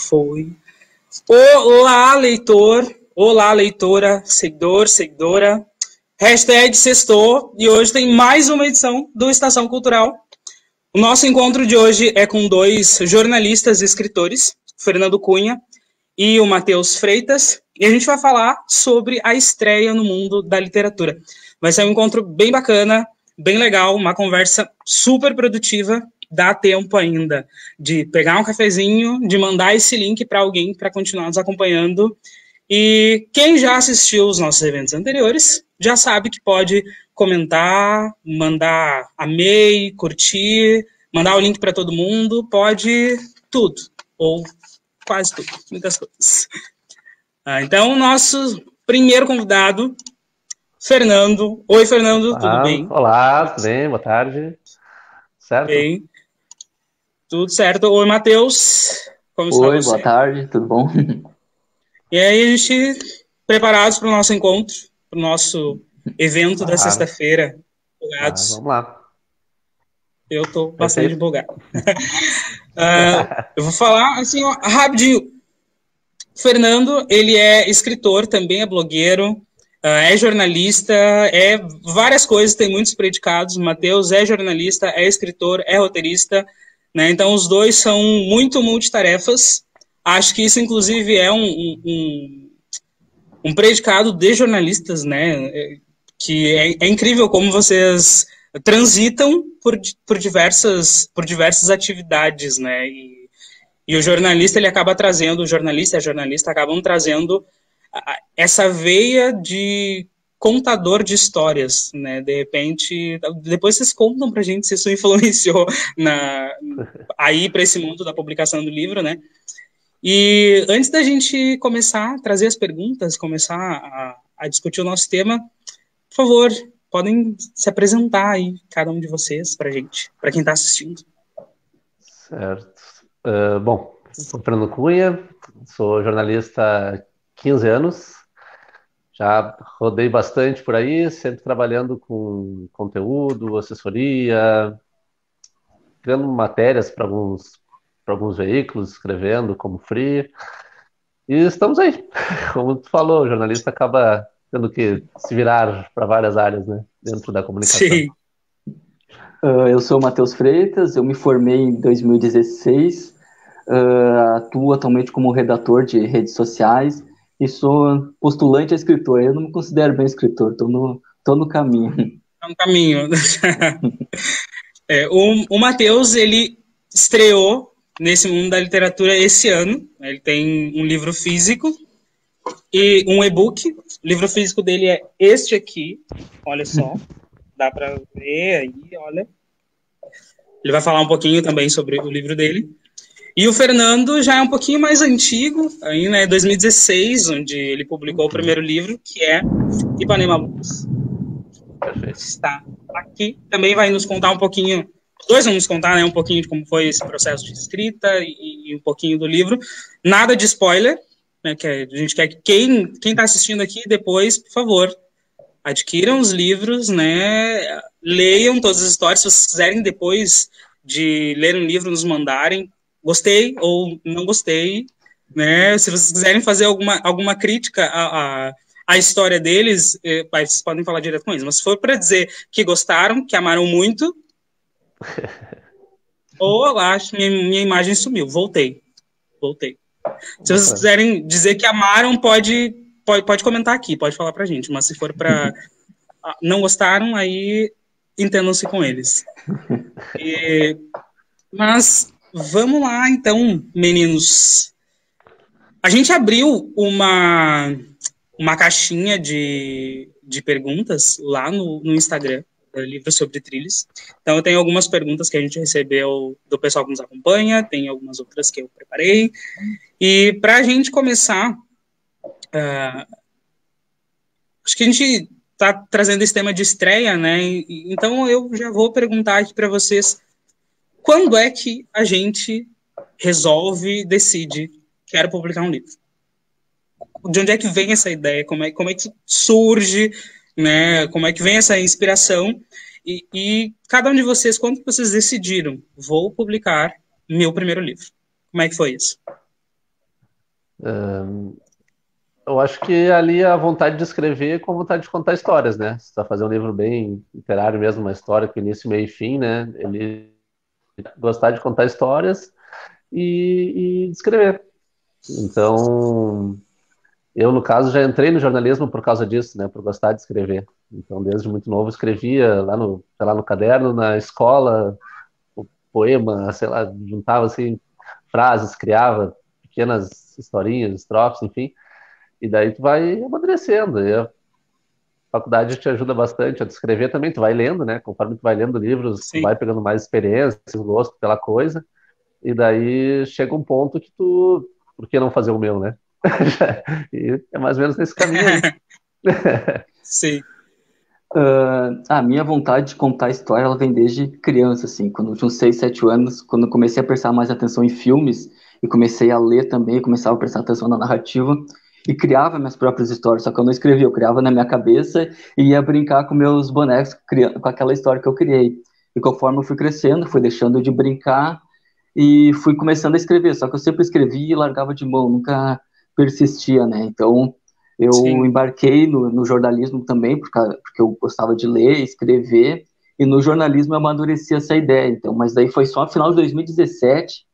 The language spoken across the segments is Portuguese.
Foi. Olá, leitor. Olá, leitora, seguidor, seguidora. Hashtag sextou. E hoje tem mais uma edição do Estação Cultural. O nosso encontro de hoje é com dois jornalistas e escritores, Fernando Cunha e o Matheus Freitas. E a gente vai falar sobre a estreia no mundo da literatura. Vai ser um encontro bem bacana, bem legal, uma conversa super produtiva. Dá tempo ainda de pegar um cafezinho, de mandar esse link para alguém para continuar nos acompanhando. E quem já assistiu os nossos eventos anteriores já sabe que pode comentar, mandar amei, curtir, mandar o link para todo mundo, pode tudo, ou quase tudo, muitas coisas. Então, nosso primeiro convidado, Fernando. Oi, Fernando, tudo bem? Olá, tudo bem? Boa tarde. Certo? Bem, tudo certo. Oi, Matheus, como está Oi, você? boa tarde, tudo bom? E aí, a gente, preparados para o nosso encontro, para o nosso evento da sexta-feira. Empolgados. Vamos lá. Eu estou bastante empolgado. Eu vou falar, assim, ó, rapidinho. Fernando, ele é escritor, também é blogueiro, é jornalista, é várias coisas, tem muitos predicados. Matheus é jornalista, é escritor, é roteirista, né? Então, os dois são muito multitarefas. Acho que isso, inclusive, é um predicado de jornalistas, né? Que é incrível como vocês transitam por diversas atividades, né? E o jornalista, ele acaba trazendo, o jornalista e a jornalista acabam trazendo essa veia de contador de histórias, né? De repente, depois vocês contam pra gente se isso influenciou aí para esse mundo da publicação do livro, né? E antes da gente começar a trazer as perguntas, começar a discutir o nosso tema, por favor, podem se apresentar aí, cada um de vocês, pra gente, pra quem tá assistindo. Certo. Bom, sou Fernando Cunha, sou jornalista há 15 anos, já rodei bastante por aí, sempre trabalhando com conteúdo, assessoria, criando matérias para alguns veículos, escrevendo como free, e estamos aí. Como tu falou, o jornalista acaba tendo que se virar para várias áreas, né, dentro da comunicação. Sim. Eu sou o Matheus Freitas, eu me formei em 2016, atuo atualmente como redator de redes sociais e sou postulante a escritor. Eu não me considero bem escritor, tô no caminho. É um caminho. O Matheus, ele estreou nesse mundo da literatura esse ano. Ele tem um livro físico e um e-book. O livro físico dele é este aqui, olha só. Dá para ver aí, olha. Ele vai falar um pouquinho também sobre o livro dele. E o Fernando já é um pouquinho mais antigo, aí, né, 2016, onde ele publicou o primeiro livro, que é Ipanema Books. Está aqui. Também vai nos contar um pouquinho, os dois vão nos contar, né, um pouquinho de como foi esse processo de escrita e um pouquinho do livro. Nada de spoiler, né, que a gente quer que quem está assistindo aqui depois, por favor, adquiram os livros, né? Leiam todas as histórias. Se vocês quiserem, depois de ler um livro, nos mandarem. Gostei ou não gostei, né? Se vocês quiserem fazer alguma crítica à história deles, vocês podem falar direto com eles. Mas se for para dizer que gostaram, que amaram muito, ou eu acho que minha imagem sumiu. Voltei. Se vocês quiserem dizer que amaram, pode comentar aqui, pode falar pra gente, mas se for pra não gostaram, aí entendam-se com eles. Mas vamos lá, então, meninos. A gente abriu uma caixinha de perguntas lá no Instagram, do Livro sobre Trilhos. Então, eu tenho algumas perguntas que a gente recebeu do pessoal que nos acompanha, tem algumas outras que eu preparei. E para a gente começar, acho que a gente está trazendo esse tema de estreia, né? Então eu já vou perguntar aqui para vocês, quando é que a gente decide, quero publicar um livro? De onde é que vem essa ideia? Como é que surge, né? Como é que vem essa inspiração? E cada um de vocês, quando vocês decidiram, vou publicar meu primeiro livro? Como é que foi isso? Eu acho que ali a vontade de escrever com a vontade de contar histórias, né? Você está fazendo um livro bem literário mesmo, uma história com início, meio e fim, né? Ele gostar de contar histórias e de escrever. Então, eu, no caso, já entrei no jornalismo por causa disso, né? Por gostar de escrever. Então, desde muito novo, escrevia lá sei lá, no caderno, na escola, o poema, sei lá, juntava assim frases, criava pequenas historinhas, estrofes, enfim. E daí tu vai amadurecendo. E a faculdade te ajuda bastante a descrever também. Tu vai lendo, né? Conforme tu vai lendo livros, tu Sim. vai pegando mais experiência, gosto pela coisa. E daí chega um ponto que tu... Por que não fazer o meu, né? E é mais ou menos nesse caminho aí. Sim. A minha vontade de contar história, ela vem desde criança, assim, quando eu tinha uns 6, 7 anos, quando eu comecei a prestar mais atenção em filmes, e comecei a ler também, começava a prestar atenção na narrativa, e criava minhas próprias histórias, só que eu não escrevia, eu criava na minha cabeça, e ia brincar com meus bonecos, com aquela história que eu criei. E conforme eu fui crescendo, fui deixando de brincar, e fui começando a escrever, só que eu sempre escrevia e largava de mão, nunca persistia, né, então... Eu Sim. embarquei no jornalismo também, porque eu gostava de ler, escrever, e no jornalismo eu amadureci essa ideia. Então, mas daí foi só no final de 2017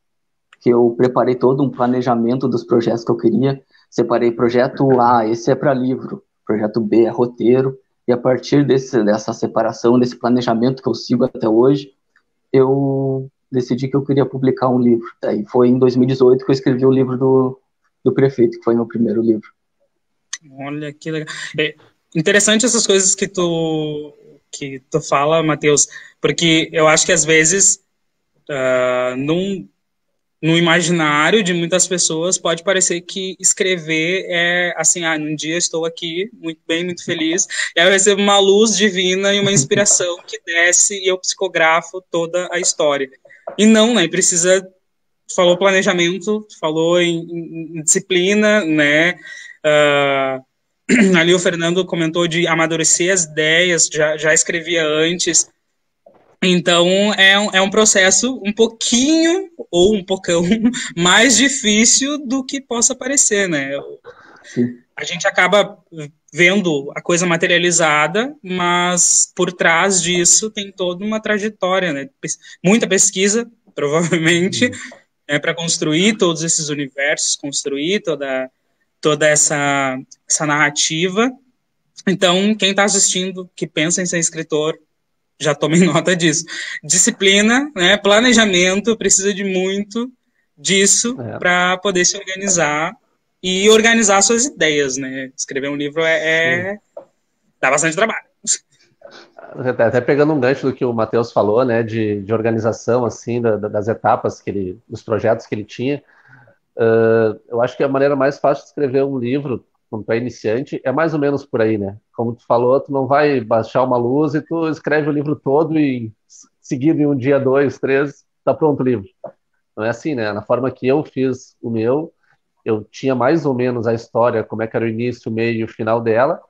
que eu preparei todo um planejamento dos projetos que eu queria. Separei projeto A, esse é para livro, projeto B é roteiro, e a partir dessa separação, desse planejamento que eu sigo até hoje, eu decidi que eu queria publicar um livro. Daí foi em 2018 que eu escrevi o livro do Prefeito, que foi meu primeiro livro. Olha que legal. É interessante essas coisas que tu fala, Matheus, porque eu acho que às vezes no imaginário de muitas pessoas pode parecer que escrever é assim, num dia estou aqui, muito bem, muito feliz, e aí eu recebo uma luz divina e uma inspiração que desce e eu psicografo toda a história. E não, né? Precisa, falou planejamento, falou em disciplina, né? Ali o Fernando comentou de amadurecer as ideias, já escrevia antes. Então, é um processo um pouquinho, ou um pocão, mais difícil do que possa parecer, né? Sim. A gente acaba vendo a coisa materializada, mas por trás disso tem toda uma trajetória, né? Muita pesquisa, provavelmente, para construir todos esses universos, construir toda essa narrativa. Então, quem está assistindo, que pensa em ser escritor, já tomem nota disso. Disciplina, né, planejamento, precisa de muito disso para poder se organizar e organizar suas ideias, né? Escrever um livro dá bastante trabalho. Até pegando um gancho do que o Matheus falou, né, de organização, assim, das etapas dos projetos que ele tinha, eu acho que a maneira mais fácil de escrever um livro, quando tu é iniciante, é mais ou menos por aí, né? Como tu falou, tu não vai baixar uma luz e tu escreve o livro todo e seguido em um dia, 2, 3, tá pronto o livro. Não é assim, né? Na forma que eu fiz o meu, eu tinha mais ou menos a história, como é que era o início, o meio e o final dela,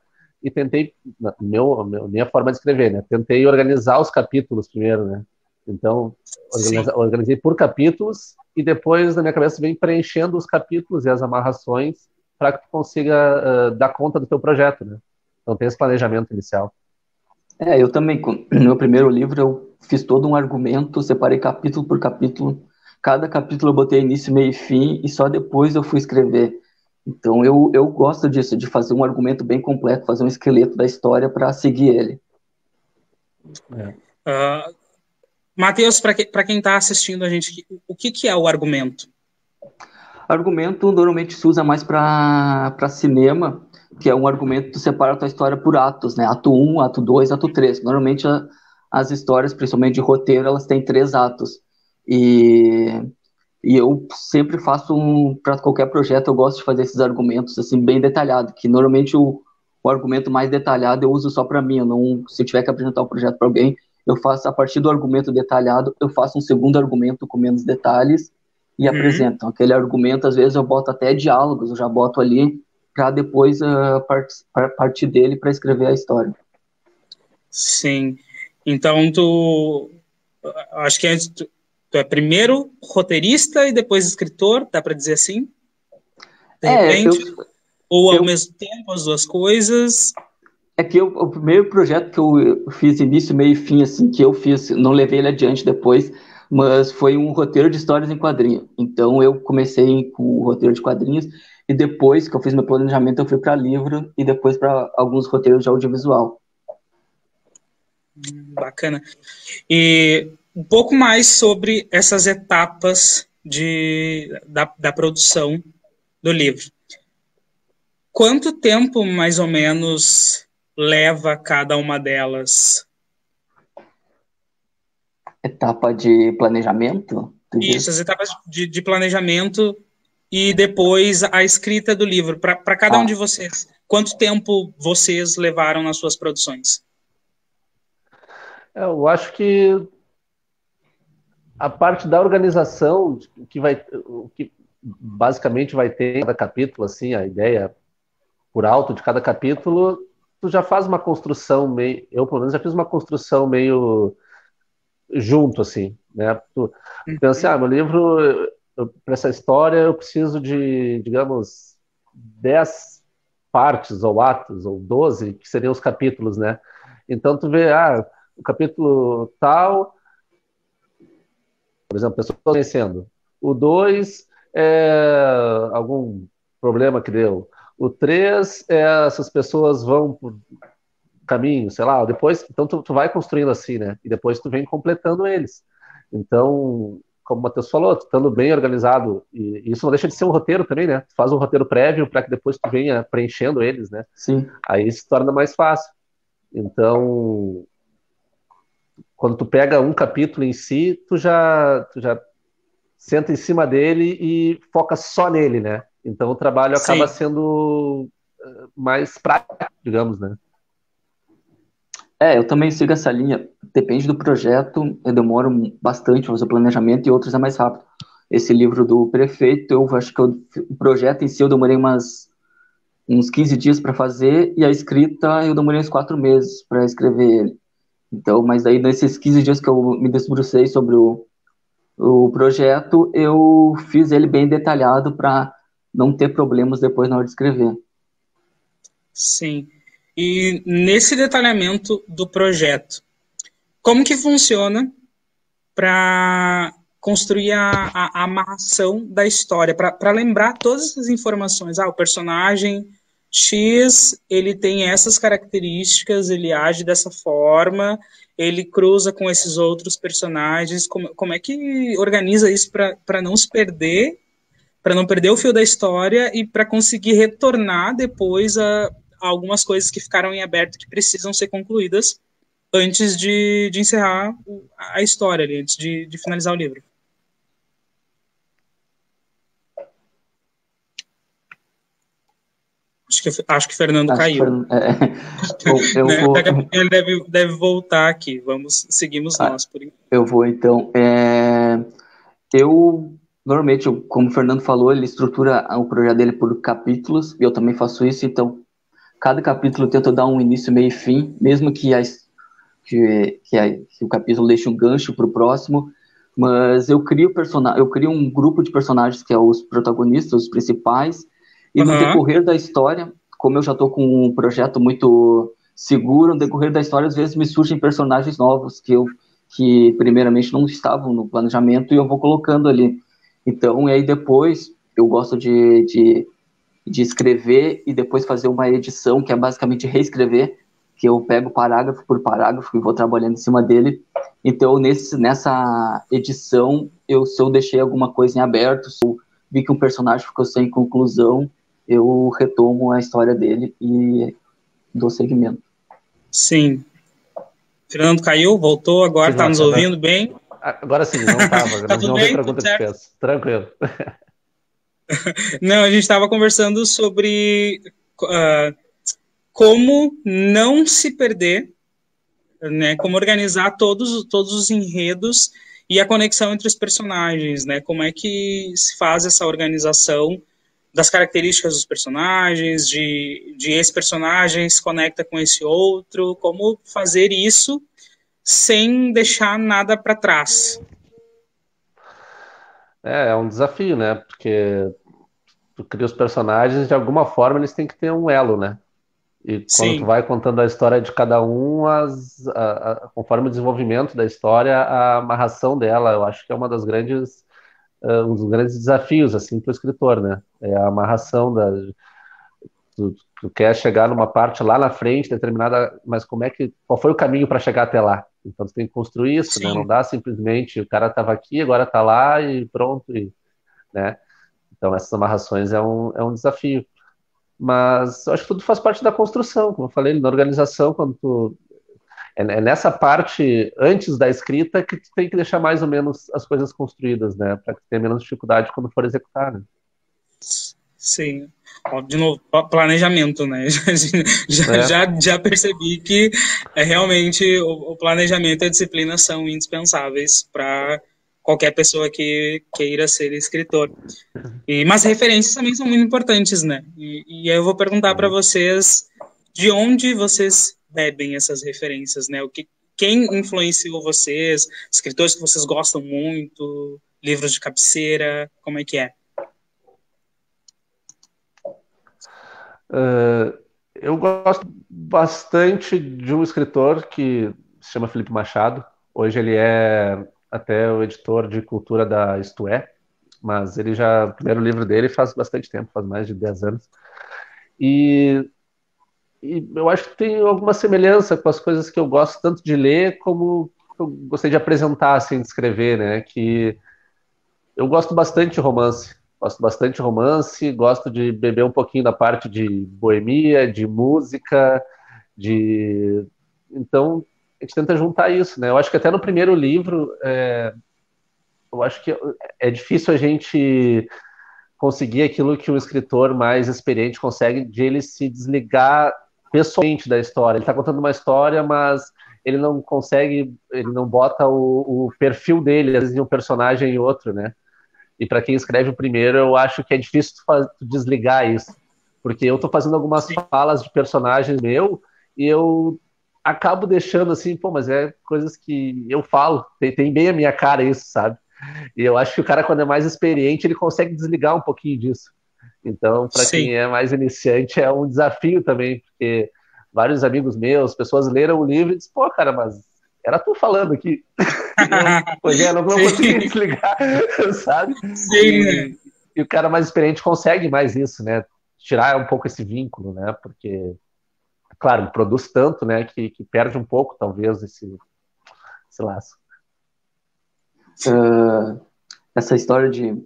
e tentei, minha forma de escrever, né? Tentei organizar os capítulos primeiro, né? Então, organizei por capítulos e depois, na minha cabeça, vem preenchendo os capítulos e as amarrações para que tu consiga dar conta do teu projeto, né? Então, tem esse planejamento inicial. Eu também, no meu primeiro livro, eu fiz todo um argumento, separei capítulo por capítulo, cada capítulo eu botei início, meio e fim, e só depois eu fui escrever. Então, eu gosto disso, de fazer um argumento bem completo, fazer um esqueleto da história para seguir ele. Matheus, para quem está assistindo a gente, o que é o argumento? Argumento normalmente se usa mais para cinema, que é um argumento que tu separa a tua história por atos, né? Ato 1, ato 2, ato 3. Normalmente as histórias, principalmente de roteiro, elas têm 3 atos. E eu sempre faço para qualquer projeto, eu gosto de fazer esses argumentos assim bem detalhados, que normalmente o argumento mais detalhado eu uso só para mim. Se eu tiver que apresentar o projeto para alguém, eu faço a partir do argumento detalhado, eu faço um segundo argumento com menos detalhes e apresento. Então, aquele argumento, às vezes eu boto até diálogos, eu já boto ali para depois partir dele para escrever a história. Sim. Então, acho que tu Tu é primeiro roteirista e depois escritor, dá para dizer assim? De repente? Ou ao mesmo tempo, as duas coisas? É que o primeiro projeto que eu fiz início, meio e fim, assim, que eu fiz, não levei ele adiante depois, mas foi um roteiro de histórias em quadrinho. Então eu comecei com o roteiro de quadrinhos e depois que eu fiz meu planejamento eu fui para livro e depois para alguns roteiros de audiovisual. Bacana. E um pouco mais sobre essas etapas da produção do livro. Quanto tempo, mais ou menos, leva cada uma delas? Etapa de planejamento? Isso, as etapas de planejamento e depois a escrita do livro. Para cada um de vocês, quanto tempo vocês levaram nas suas produções? Eu acho que a parte da organização, o que basicamente vai ter em cada capítulo, assim, a ideia por alto de cada capítulo, tu já faz uma construção meio... Eu, pelo menos, já fiz uma construção meio junto, assim, né? Tu pensa, meu livro, para essa história, eu preciso de, digamos, 10 partes, ou atos, ou 12, que seriam os capítulos, né? Então, tu vê, o capítulo tal, por exemplo, pessoas conhecendo. O 2 é algum problema que deu. O 3 é essas pessoas vão por caminho, sei lá, depois, então tu vai construindo assim, né? E depois tu vem completando eles. Então, como o Matheus falou, tu estando bem organizado, e isso não deixa de ser um roteiro também, né? Tu faz um roteiro prévio para que depois tu venha preenchendo eles, né? Sim. Aí se torna mais fácil. Então, quando tu pega um capítulo em si, tu já senta em cima dele e foca só nele, né? Então o trabalho acaba sendo mais prático, digamos, né? Eu também sigo essa linha. Depende do projeto, eu demoro bastante para fazer o planejamento e outros é mais rápido. Esse livro do prefeito, eu acho que o projeto em si eu demorei uns 15 dias para fazer e a escrita eu demorei uns 4 meses para escrever ele. Então, mas daí nesses 15 dias que eu me debrucei sobre o projeto, eu fiz ele bem detalhado para não ter problemas depois na hora de escrever. Sim. E nesse detalhamento do projeto, como que funciona para construir a amarração da história, para lembrar todas as informações? O personagem X, ele tem essas características, ele age dessa forma, ele cruza com esses outros personagens. Como é que organiza isso para não se perder, para não perder o fio da história e para conseguir retornar depois a algumas coisas que ficaram em aberto que precisam ser concluídas antes de encerrar a história, ali, antes de finalizar o livro? Acho que o Fernando caiu. Bom, daqui a pouco ele deve voltar aqui. Seguimos nós por enquanto. Eu vou então. Normalmente, como o Fernando falou, ele estrutura o projeto dele por capítulos, e eu também faço isso, então cada capítulo eu tento dar um início, meio e fim, mesmo que o capítulo deixe um gancho para o próximo, mas eu crio um grupo de personagens que é os protagonistas, os principais, e no decorrer da história, como eu já estou com um projeto muito seguro, no decorrer da história, às vezes me surgem personagens novos que primeiramente não estavam no planejamento e eu vou colocando ali. Então, e aí depois eu gosto de escrever e depois fazer uma edição, que é basicamente reescrever, que eu pego parágrafo por parágrafo e vou trabalhando em cima dele. Então, nessa edição, se eu deixei alguma coisa em aberto, se eu vi que um personagem ficou sem conclusão, eu retomo a história dele e dou seguimento. Sim. Fernando caiu, voltou, agora está nos ouvindo bem? Agora sim, não estava. Tá tudo bem? Pergunta que fez. Tranquilo. Não, a gente estava conversando sobre como não se perder, né? Como organizar todos os enredos e a conexão entre os personagens, né? Como é que se faz essa organização das características dos personagens, de esse personagem se conecta com esse outro, como fazer isso sem deixar nada para trás. É um desafio, né? Porque tu cria os personagens, de alguma forma eles têm que ter um elo, né? E quando tu Sim, vai contando a história de cada um, conforme o desenvolvimento da história, a amarração dela, eu acho que é uma das grandes, um dos grandes desafios, assim, para o escritor, né? É a amarração tu quer chegar numa parte lá na frente, determinada, mas qual foi o caminho para chegar até lá? Então tu tem que construir isso, né? Não sim. dá simplesmente, o cara estava aqui, agora está lá e pronto, né? Então essas amarrações é um desafio. Mas eu acho que tudo faz parte da construção, como eu falei, na organização, é nessa parte antes da escrita que tu tem que deixar mais ou menos as coisas construídas, né? Para que tu tenha menos dificuldade quando for executar, né? Sim. Ó, de novo, planejamento, né? É, Já percebi que realmente o planejamento e a disciplina são indispensáveis para qualquer pessoa que queira ser escritor. Mas referências também são muito importantes, né? E aí eu vou perguntar para vocês de onde vocês bebem essas referências, né? Quem influenciou vocês, escritores que vocês gostam muito, livros de cabeceira, como é que é? eu gosto bastante de um escritor que se chama Felipe Machado. Hoje ele é até o editor de cultura da Isto É, mas o primeiro livro dele faz bastante tempo, faz mais de 10 anos. E, e eu acho que tem alguma semelhança com as coisas que eu gosto tanto de ler como que eu gostei de apresentar, assim, de escrever, né? Que eu gosto bastante de romance. Gosto bastante de romance, gosto de beber um pouquinho da parte de boemia, de música, de... Então, a gente tenta juntar isso, né? Eu acho que até no primeiro livro, eu acho que é difícil a gente conseguir aquilo que um escritor mais experiente consegue, de ele se desligar pessoalmente da história. Ele está contando uma história, mas ele não consegue, ele não bota o perfil dele, às vezes, em um personagem e outro, né? E para quem escreve o primeiro, eu acho que é difícil tu desligar isso. Porque eu estou fazendo algumas Sim, falas de personagens meu e eu acabo deixando assim, pô, mas é coisas que eu falo, tem bem a minha cara isso, sabe? E eu acho que o cara, quando é mais experiente, ele consegue desligar um pouquinho disso. Então, para sim, quem é mais iniciante, é um desafio também, porque vários amigos meus, pessoas leram o livro e dizem, pô, cara, mas era tu falando aqui. Pois é, não consegui sim, desligar, sabe? sim, né? E o cara mais experiente consegue mais isso, né? Tirar um pouco esse vínculo, né? Porque, claro, ele produz tanto, né, que perde um pouco, talvez, esse laço. Essa história de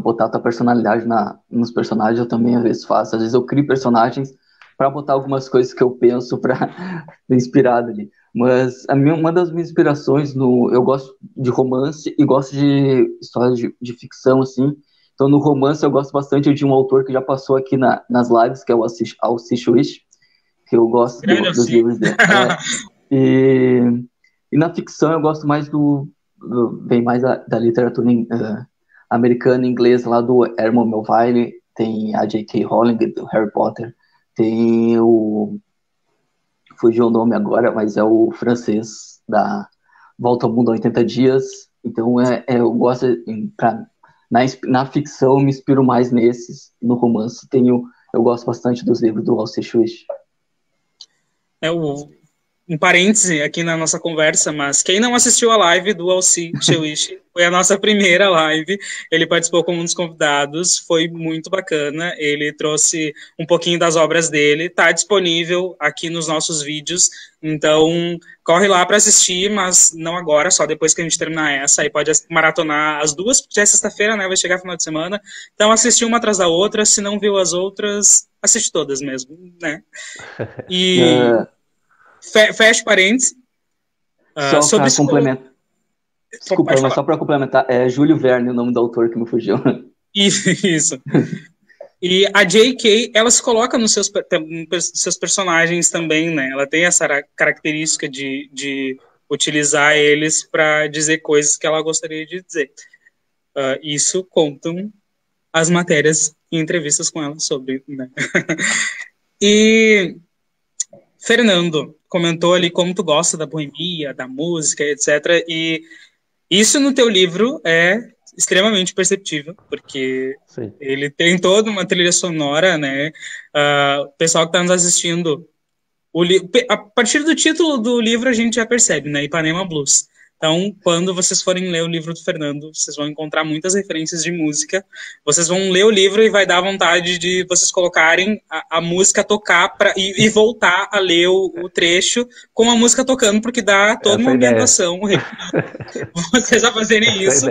botar tua personalidade nos personagens, eu também às vezes faço. Às vezes eu crio personagens para botar algumas coisas que eu penso para inspirado ali. Mas uma das minhas inspirações eu gosto de romance e gosto de histórias de ficção, assim. Então, no romance, eu gosto bastante de um autor que já passou aqui nas lives, que é o Alcee Wish, que eu gosto Grande dos assim. livros dele. E, e na ficção, eu gosto mais bem mais da literatura americana e inglesa, lá do Herman Melville, tem a J.K. Rowling, do Harry Potter, tem fugiu o nome agora, mas é o francês da Volta ao Mundo em 80 Dias. Então, eu gosto, na ficção, eu me inspiro mais nesses. No romance, eu gosto bastante dos livros do Alcee Wish. Um parêntese aqui na nossa conversa, mas quem não assistiu a live do Alcee Wish, foi a nossa primeira live, ele participou como um dos convidados, foi muito bacana, ele trouxe um pouquinho das obras dele, está disponível aqui nos nossos vídeos, então corre lá para assistir, mas não agora, só depois que a gente terminar essa, aí pode maratonar as duas, já é sexta-feira, né, vai chegar final de semana, então assistir uma atrás da outra, se não viu as outras, assiste todas mesmo, né, e... Fecha parênteses. Só Sobre para isso. complementar. Desculpa, Pode mas falar. só para complementar, é Júlio Verne o nome do autor que me fugiu. Isso. E a J.K., ela se coloca nos seus personagens também, né? Ela tem essa característica de utilizar eles para dizer coisas que ela gostaria de dizer. Isso contam as matérias e entrevistas com ela sobre, né? E Fernando comentou ali como tu gosta da boemia, da música, etc. E isso no teu livro é extremamente perceptível, porque Sim. ele tem toda uma trilha sonora, né? O pessoal que está nos assistindo, a partir do título do livro a gente já percebe, né? Ipanema Blues. Então, quando vocês forem ler o livro do Fernando, vocês vão encontrar muitas referências de música. Vocês vão ler o livro e vai dar vontade de vocês colocarem a música tocar e voltar a ler o trecho com a música tocando, porque dá toda uma ambientação. Vocês a fazerem isso.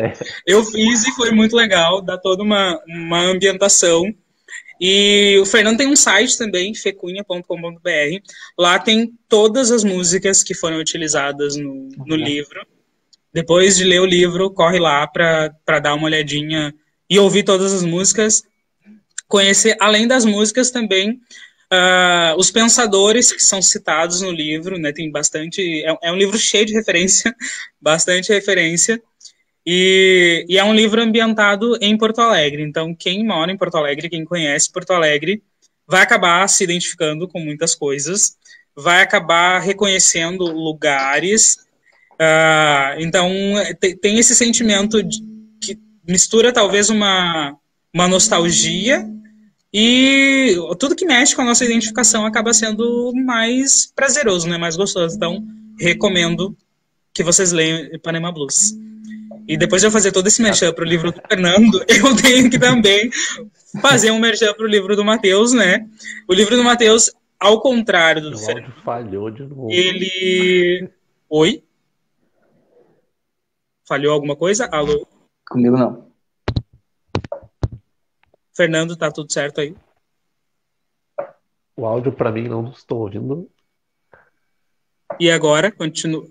Eu fiz e foi muito legal, dá toda uma ambientação. E o Fernando tem um site também, fecunha.com.br. Lá tem todas as músicas que foram utilizadas no livro. Depois de ler o livro, corre lá para dar uma olhadinha e ouvir todas as músicas. Conhecer, além das músicas, também os pensadores que são citados no livro, né? Tem bastante. É um livro cheio de referência, bastante referência. E é um livro ambientado em Porto Alegre. Então, quem mora em Porto Alegre, quem conhece Porto Alegre, vai acabar se identificando com muitas coisas, vai acabar reconhecendo lugares. Então, tem esse sentimento que mistura talvez uma nostalgia, e tudo que mexe com a nossa identificação acaba sendo mais prazeroso, né? Mais gostoso. Então, recomendo que vocês leiam Ipanema Blues. E depois de eu fazer todo esse merchan para o livro do Fernando, eu tenho que também fazer um merchan para o livro do Matheus, né? O livro do Matheus, ao contrário do Fernando, falhou de novo. Ele... Oi? Falhou alguma coisa? Alô? Comigo não. Fernando, tá tudo certo aí? O áudio para mim não estou ouvindo. E agora? Continua.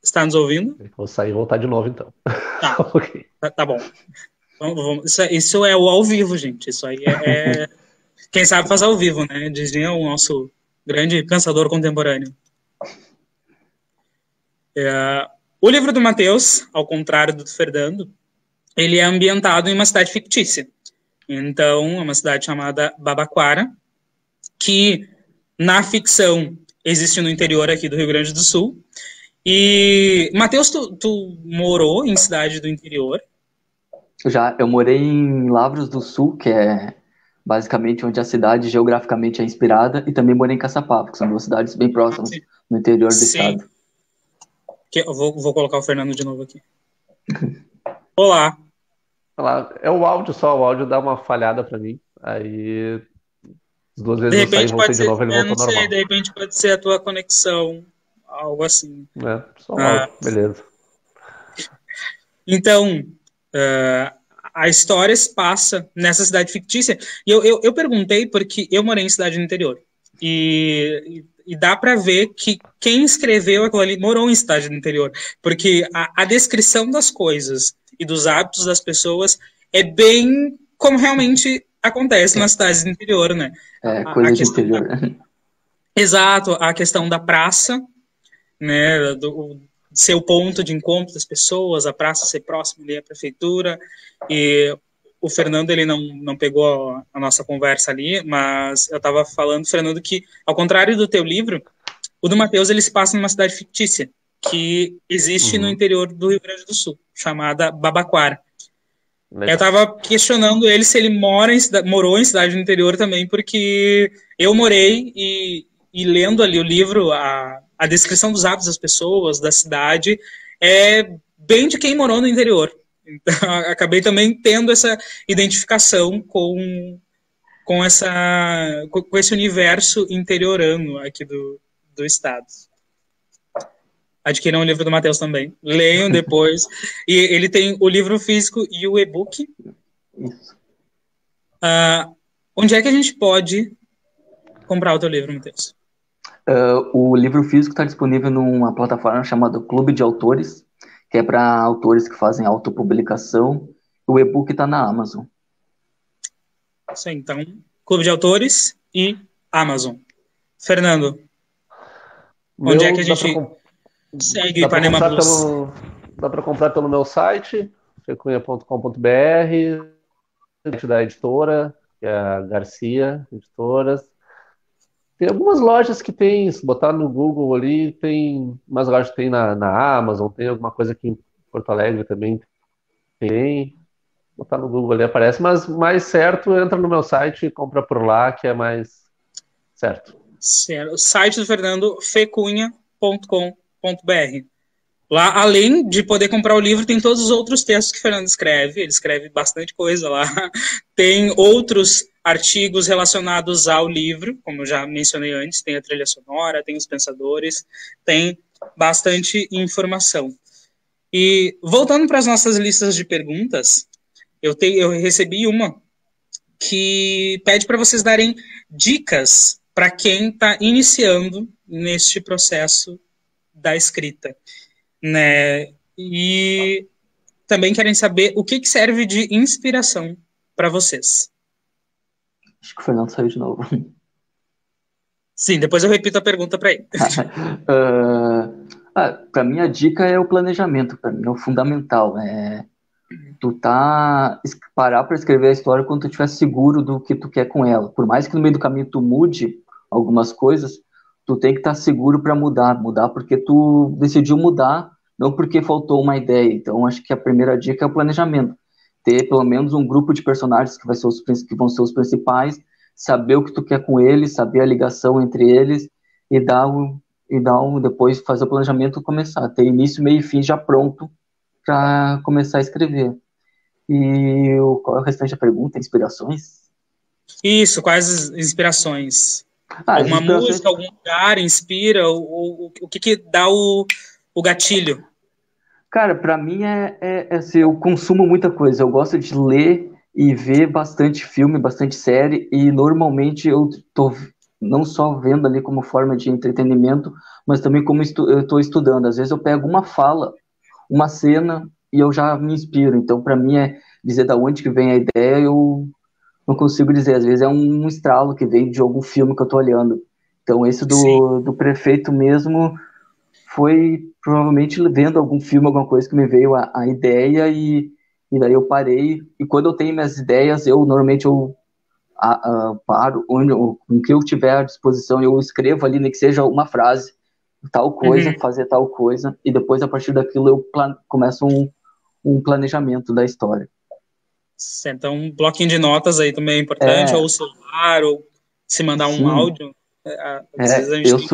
Está nos ouvindo? Vou sair e voltar de novo, então. Tá, Okay. Tá bom. Vamos. Isso é o ao vivo, gente. Isso aí é... Quem sabe faz ao vivo, né? Dizia o nosso grande pensador contemporâneo. O livro do Matheus, ao contrário do Fernando, ele é ambientado em uma cidade fictícia. Então, é uma cidade chamada Babaquara, que na ficção existe no interior aqui do Rio Grande do Sul. E, Matheus, tu morou em cidade do interior? Eu morei em Lavras do Sul, que é basicamente onde a cidade geograficamente é inspirada, e também morei em Caçapava, que são duas cidades bem próximas no interior do estado. Eu vou colocar o Fernando de novo aqui. Olá. Olá. É o áudio só, o áudio dá uma falhada para mim. Aí, as duas vezes eu saí e voltei de novo, ele voltou normal. Sei, de repente pode ser a tua conexão, algo assim. Só o áudio, beleza. Então, a história se passa nessa cidade fictícia. E eu perguntei porque eu morei em cidade do interior. E dá para ver que quem escreveu aquilo ali morou em cidade do interior. Porque a descrição das coisas e dos hábitos das pessoas bem como realmente acontece nas cidades do interior, né? Coisa de interior. Exato, a questão da praça, né? Ser o ponto de encontro das pessoas, a praça ser próxima ali à prefeitura. E o Fernando, ele não pegou a nossa conversa ali, mas eu estava falando, Fernando, que ao contrário do teu livro, o do Matheus, ele se passa numa cidade fictícia que existe no interior do Rio Grande do Sul, chamada Babaquara. Legal. Eu estava questionando ele se ele morou em cidade do interior também, porque eu morei e lendo ali o livro, a descrição dos hábitos das pessoas, da cidade, é bem de quem morou no interior. Então, acabei também tendo essa identificação com esse universo interiorano aqui do estado. Adquiram o livro do Matheus também. Leiam depois. E ele tem o livro físico e o e-book. Isso. Onde é que a gente pode comprar o teu livro, Matheus? O livro físico está disponível numa plataforma chamada Clube de Autores, que é para autores que fazem autopublicação. O e-book está na Amazon. Isso aí, então, Clube de Autores e Amazon. Fernando, onde é que a gente segue Ipanema Blues? Dá para comprar pelo meu site, fecunha.com.br, da editora, que é a Garcia Editoras. Tem algumas lojas que tem, se botar no Google ali, tem umas lojas que tem na Amazon, tem alguma coisa aqui em Porto Alegre também, Tem. Botar no Google ali aparece, mas mais certo, entra no meu site e compra por lá, que é mais certo. Certo. O site do Fernando, fecunha.com.br. Lá, além de poder comprar o livro, tem todos os outros textos que o Fernando escreve. Ele escreve bastante coisa lá. Tem outros artigos relacionados ao livro, como eu já mencionei antes. Tem a trilha sonora, tem os pensadores, tem bastante informação. E voltando para as nossas listas de perguntas, eu recebi uma que pede para vocês darem dicas para quem está iniciando neste processo da escrita, né? E também querem saber o que serve de inspiração para vocês. Acho que o Fernando saiu de novo. Sim, depois eu repito a pergunta para ele. Para mim, a dica é o planejamento. Para mim, é o fundamental. Parar para escrever a história quando tu estiver seguro do que tu quer com ela. Por mais que no meio do caminho tu mude algumas coisas, tu tem que estar seguro para mudar porque tu decidiu mudar, não porque faltou uma ideia. Então, acho que a primeira dica é o planejamento. Ter pelo menos um grupo de personagens que vão ser os principais, saber o que tu quer com eles, saber a ligação entre eles e depois fazer o planejamento e começar. Ter início, meio e fim já pronto para começar a escrever. E qual é o restante da pergunta? Inspirações? Isso, quais inspirações? As Alguma inspirações... música, algum lugar inspira? O que dá o gatilho? Cara, para mim assim, eu consumo muita coisa. Eu gosto de ler e ver bastante filme, bastante série, e normalmente eu tô não só vendo ali como forma de entretenimento, mas também como eu estou estudando. Às vezes eu pego uma fala, uma cena, e eu já me inspiro. Então, para mim, dizer da onde que vem a ideia, eu não consigo dizer. Às vezes é um estralo que vem de algum filme que eu estou olhando. Então, esse do prefeito mesmo foi provavelmente vendo algum filme, alguma coisa que me veio a ideia, e daí eu parei. E quando eu tenho minhas ideias, normalmente paro, com o que eu tiver à disposição, eu escrevo ali, nem que seja uma frase, tal coisa, fazer tal coisa, e depois, a partir daquilo, eu começo um planejamento da história. Então, um bloquinho de notas aí também é importante, ou o celular, ou se mandar um áudio. Às vezes a gente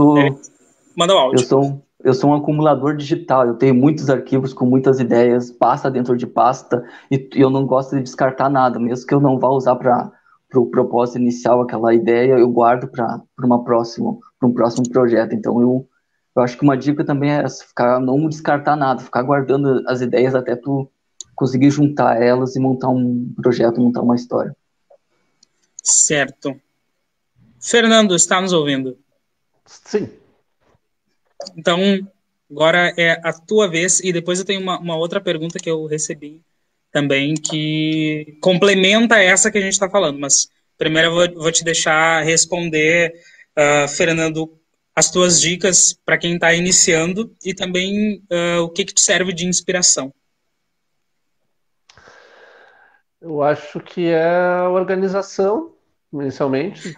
manda o áudio. Eu sou um acumulador digital, eu tenho muitos arquivos com muitas ideias, pasta dentro de pasta, e eu não gosto de descartar nada, mesmo que eu não vá usar para o propósito inicial aquela ideia, eu guardo para um próximo projeto. Então eu acho que uma dica também é não descartar nada, ficar guardando as ideias até tu conseguir juntar elas e montar um projeto, montar uma história. Certo. Fernando, está nos ouvindo? Sim. Então, agora é a tua vez, e depois eu tenho uma outra pergunta que eu recebi também, que complementa essa que a gente está falando, mas primeiro eu vou te deixar responder, Fernando, as tuas dicas para quem está iniciando, e também o que te serve de inspiração. Eu acho que é a organização, inicialmente.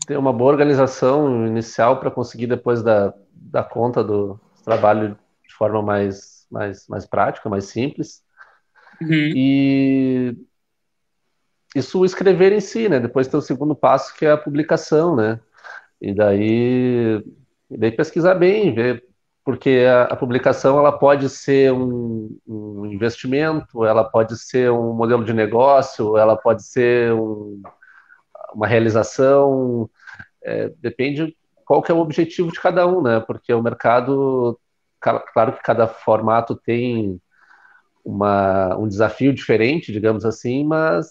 Ter uma boa organização inicial para conseguir depois dar conta do trabalho de forma mais prática, mais simples. E isso, escrever em si, né? Depois tem o segundo passo, que é a publicação, né? E daí pesquisar bem, ver, porque a publicação ela pode ser um investimento, ela pode ser um modelo de negócio, ela pode ser uma realização, depende qual que é o objetivo de cada um, né? Porque o mercado, claro que cada formato tem um desafio diferente, digamos assim, mas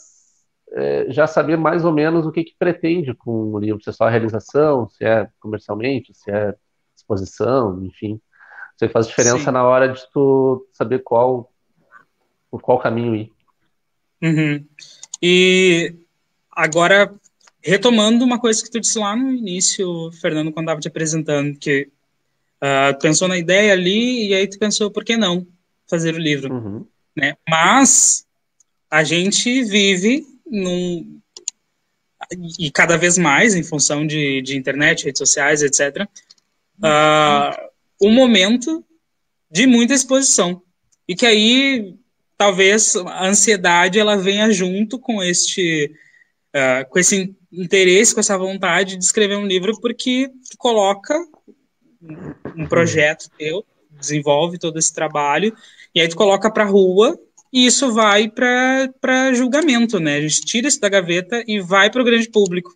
já saber mais ou menos o que pretende com o livro, se é só a realização, se é comercialmente, se é exposição, enfim. Isso aí faz diferença. Sim. Na hora de tu saber por qual caminho ir. E agora, retomando uma coisa que tu disse lá no início, Fernando, quando estava te apresentando, que tu pensou na ideia ali, e aí tu pensou, por que não fazer o livro? Né? Mas a gente vive e cada vez mais, em função de internet, redes sociais, etc., um momento de muita exposição. E que aí talvez a ansiedade ela venha junto com com esse interesse, com essa vontade de escrever um livro, porque tu coloca um projeto teu, desenvolve todo esse trabalho, e aí tu coloca para rua, e isso vai para julgamento, né? A gente tira isso da gaveta e vai para o grande público.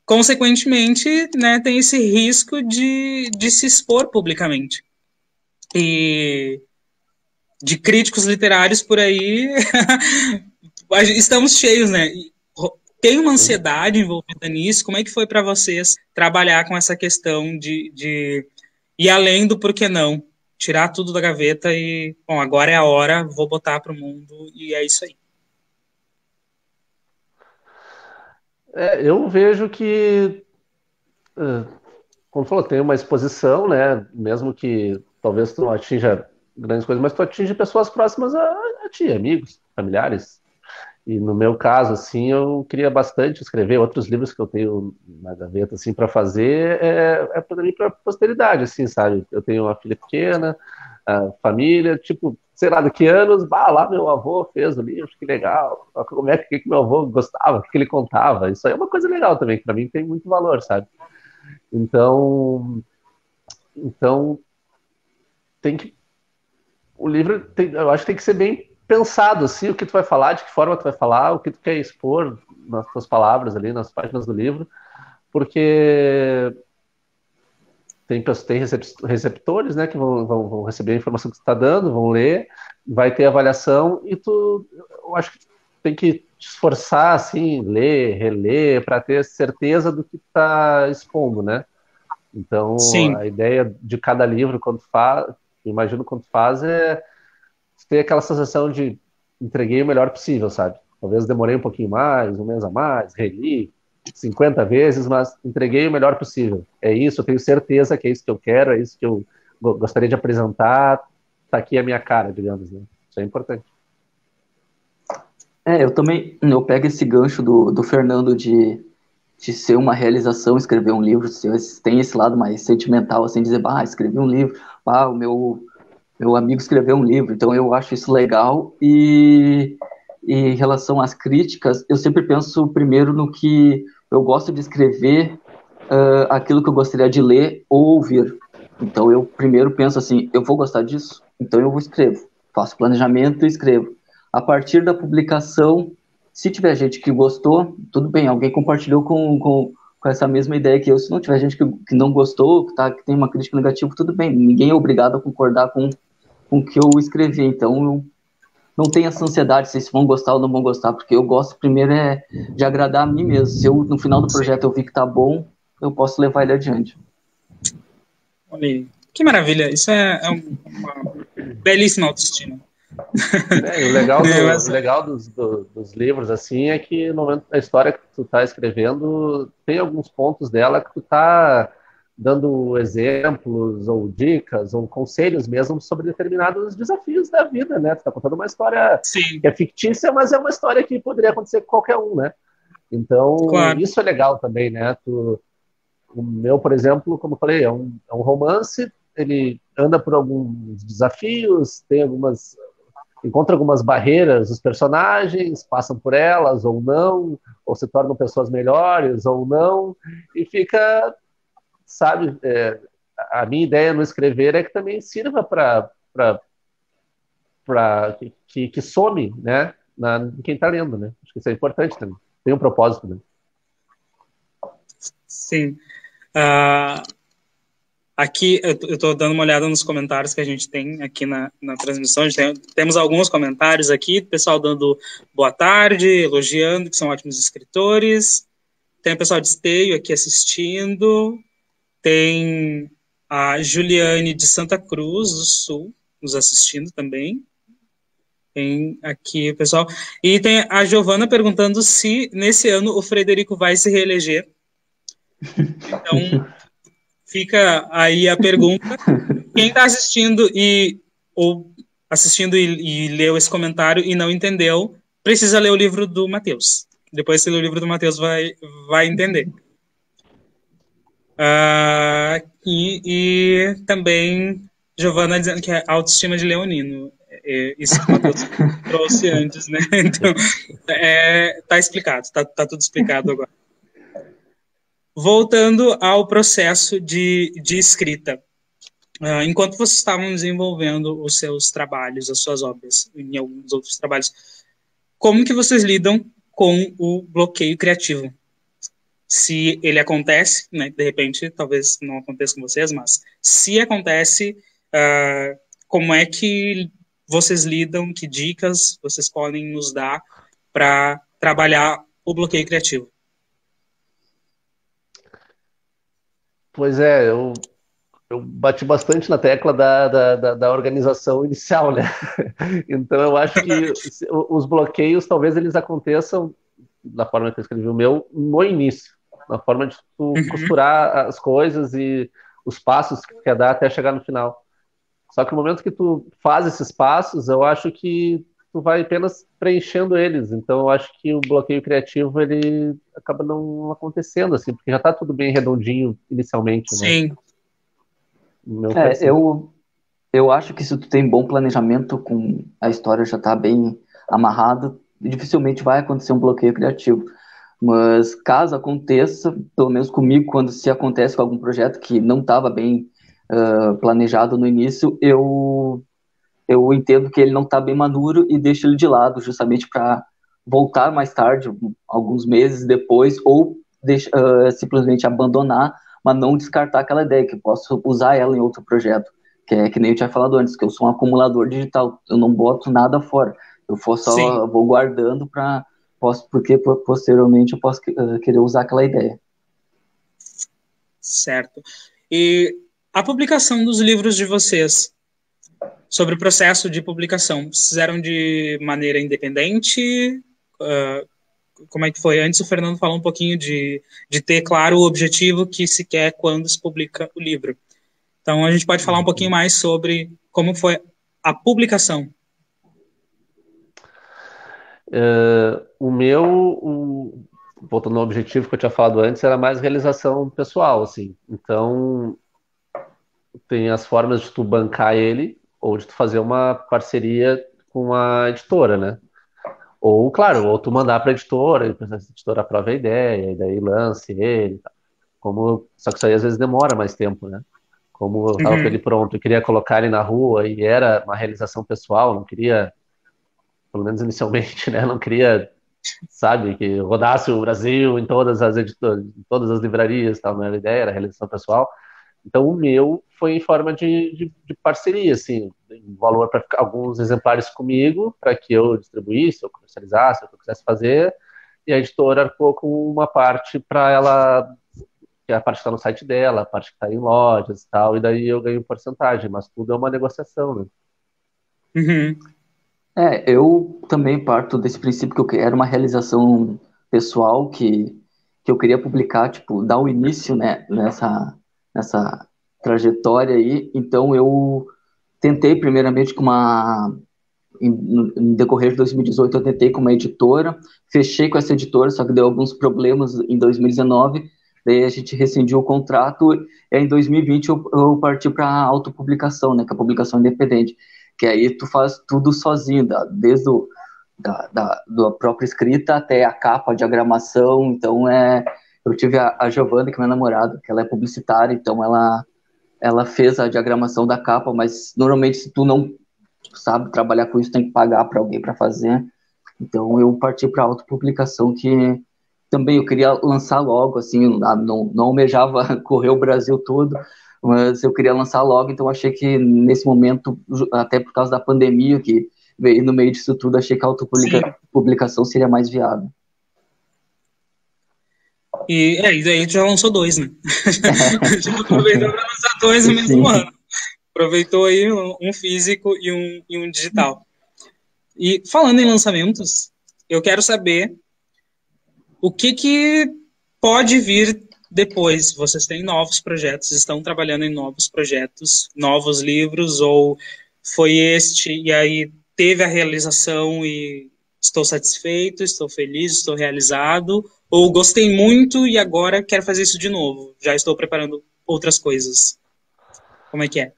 Consequentemente, né, tem esse risco de se expor publicamente. E de críticos literários por aí, estamos cheios, né? Tem uma ansiedade envolvida nisso? Como é que foi para vocês trabalhar com essa questão de ir além do porquê não? Tirar tudo da gaveta e, bom, agora é a hora, vou botar para o mundo e é isso aí. Eu vejo que, como falou, tem uma exposição, né? Mesmo que talvez tu não atinja grandes coisas, mas tu atinge pessoas próximas a ti, amigos, familiares. E no meu caso, assim, eu queria bastante escrever outros livros que eu tenho na gaveta, assim, para fazer, para mim, para posteridade, assim, sabe? Eu tenho uma filha pequena, a família, tipo, sei lá, daqui anos, lá meu avô fez o livro, que legal, como é que meu avô gostava, o que ele contava, isso aí é uma coisa legal também, que para mim tem muito valor, sabe? Então tem que, o livro, eu acho que tem que ser bem pensado, assim, o que tu vai falar, de que forma tu vai falar, o que tu quer expor nas tuas palavras ali, nas páginas do livro, porque tem receptores, né, que vão receber a informação que tu está dando, vão ler, vai ter avaliação, e eu acho que tem que te esforçar, assim, ler, reler, para ter certeza do que tu está expondo, né? Então, Sim. a ideia de cada livro, imagino quando faz, é ter aquela sensação de entreguei o melhor possível, sabe? Talvez demorei um pouquinho mais, um mês a mais, reli 50 vezes, mas entreguei o melhor possível. É isso, eu tenho certeza que é isso que eu quero, é isso que eu gostaria de apresentar, tá aqui a minha cara, digamos, né? Isso é importante. Eu pego esse gancho do Fernando de ser uma realização escrever um livro, tem esse lado mais sentimental, assim, dizer, escrevi um livro, o meu amigo escreveu um livro, então eu acho isso legal. E em relação às críticas, eu sempre penso primeiro no que eu gosto de escrever, aquilo que eu gostaria de ler ou ouvir. Então eu primeiro penso assim, eu vou gostar disso, então eu escrevo, faço planejamento e escrevo. A partir da publicação, se tiver gente que gostou, tudo bem, alguém compartilhou com essa mesma ideia que eu. Se não tiver gente que não gostou, que tem uma crítica negativa, tudo bem, ninguém é obrigado a concordar com o que eu escrevi, então eu não tenho essa ansiedade se vão gostar ou não vão gostar, porque eu gosto primeiro de agradar a mim mesmo. Se eu, no final do projeto, eu vi que tá bom, eu posso levar ele adiante. Olha aí. Que maravilha, isso é uma belíssima autoestima. E o legal dos livros, assim, é que no momento da história que tu tá escrevendo, tem alguns pontos dela que tu tá dando exemplos, ou dicas, ou conselhos mesmo sobre determinados desafios da vida, né? Tu tá contando uma história Sim. que é fictícia, mas é uma história que poderia acontecer com qualquer um, né? Então, claro. Isso é legal também, né? O meu, por exemplo, como eu falei, é um romance, ele anda por alguns desafios, encontra algumas barreiras, os personagens passam por elas ou não, ou se tornam pessoas melhores ou não, e fica, sabe, a minha ideia no escrever é que também sirva para que some, né, em quem está lendo, né? Acho que isso é importante também. Tem um propósito, né? Sim. Aqui, eu estou dando uma olhada nos comentários que a gente tem aqui na transmissão. Temos alguns comentários aqui, pessoal dando boa tarde, elogiando, que são ótimos escritores. Tem o pessoal de Esteio aqui assistindo. Tem a Juliane de Santa Cruz do Sul nos assistindo também. Tem aqui o pessoal. E tem a Giovana perguntando se nesse ano o Frederico vai se reeleger. Então, fica aí a pergunta. Quem está assistindo e leu esse comentário e não entendeu, precisa ler o livro do Matheus. Depois, se ler o livro do Matheus, vai entender. E também Giovana dizendo que é autoestima de leonino. isso que o Matheus trouxe antes, né? Então, tá explicado, tá tudo explicado agora. Voltando ao processo de escrita. Enquanto vocês estavam desenvolvendo os seus trabalhos, as suas obras, em alguns outros trabalhos, como que vocês lidam com o bloqueio criativo? Se ele acontece, né, de repente, talvez não aconteça com vocês, mas se acontece, como é que vocês lidam, que dicas vocês podem nos dar para trabalhar o bloqueio criativo? Pois é, eu bati bastante na tecla da organização inicial, né? Então eu acho que os bloqueios talvez eles aconteçam da forma que eu escrevi o meu no início, na forma de tu costurar as coisas e os passos que tu quer dar até chegar no final. Só que no momento que tu faz esses passos, eu acho que tu vai apenas preenchendo eles. Então eu acho que o bloqueio criativo ele acaba não acontecendo assim, porque já está tudo bem redondinho inicialmente, né? Sim. Eu acho que se tu tem bom planejamento, com a história já tá bem amarrada, dificilmente vai acontecer um bloqueio criativo. Mas caso aconteça, pelo menos comigo, quando se acontece com algum projeto que não estava bem planejado no início, eu entendo que ele não está bem maduro e deixo ele de lado, justamente para voltar mais tarde, alguns meses depois, ou simplesmente abandonar, mas não descartar aquela ideia, que eu posso usar ela em outro projeto. Que é que nem eu tinha falado antes, que eu sou um acumulador digital, eu não boto nada fora, eu só vou guardando porque posteriormente eu posso querer usar aquela ideia. Certo. E a publicação dos livros de vocês, sobre o processo de publicação, vocês fizeram de maneira independente? Como é que foi? Antes o Fernando falou um pouquinho de ter claro o objetivo que se quer quando se publica o livro. Então, a gente pode falar um pouquinho mais sobre como foi a publicação. Voltando ao objetivo que eu tinha falado antes, era mais realização pessoal, assim. Então, tem as formas de tu bancar ele, ou de tu fazer uma parceria com a editora, né? Ou, claro, ou tu mandar para a editora, e a editora aprova a ideia, e daí lance ele. Só que isso aí às vezes demora mais tempo, né? Como eu estava com ele pronto, eu queria colocar ele na rua e era uma realização pessoal, não queria, pelo menos inicialmente, né? Não queria, sabe, que rodasse o Brasil em todas as editoras, em todas as livrarias, tal, não era ideia, era realização pessoal. Então o meu foi em forma de parceria, assim, um valor para alguns exemplares comigo, para que eu distribuísse, eu comercializasse, o que eu quisesse fazer, e a editora arcou com uma parte para ela, que é a parte que está no site dela, a parte que está em lojas e tal, e daí eu ganho porcentagem, mas tudo é uma negociação, né? Eu também parto desse princípio que era uma realização pessoal que eu queria publicar, tipo, dar o início, né, nessa trajetória aí. Então eu tentei primeiramente no decorrer de 2018 eu tentei com uma editora, fechei com essa editora, só que deu alguns problemas em 2019, daí a gente rescindiu o contrato, e em 2020 eu parti para a autopublicação, né, que é a publicação independente, que aí tu faz tudo sozinho, desde da própria escrita até a capa, a diagramação. Então eu tive a Giovana, que é minha namorada, que ela é publicitária, então ela fez a diagramação da capa, mas normalmente se tu não sabe trabalhar com isso, tem que pagar para alguém para fazer. Então eu parti para a autopublicação, que também eu queria lançar logo, assim, não almejava correr o Brasil todo, mas eu queria lançar logo, então achei que nesse momento, até por causa da pandemia que veio no meio disso tudo, achei que a autopublicação seria mais viável. E daí a gente já lançou 2, né? A gente aproveitou para lançar 2 no mesmo ano. Aproveitou aí um físico e um digital. E falando em lançamentos, eu quero saber o que pode vir depois. Vocês têm novos projetos, estão trabalhando em novos projetos, novos livros, ou foi e aí teve a realização e estou satisfeito, estou feliz, estou realizado, ou gostei muito e agora quero fazer isso de novo, já estou preparando outras coisas. Como é que é?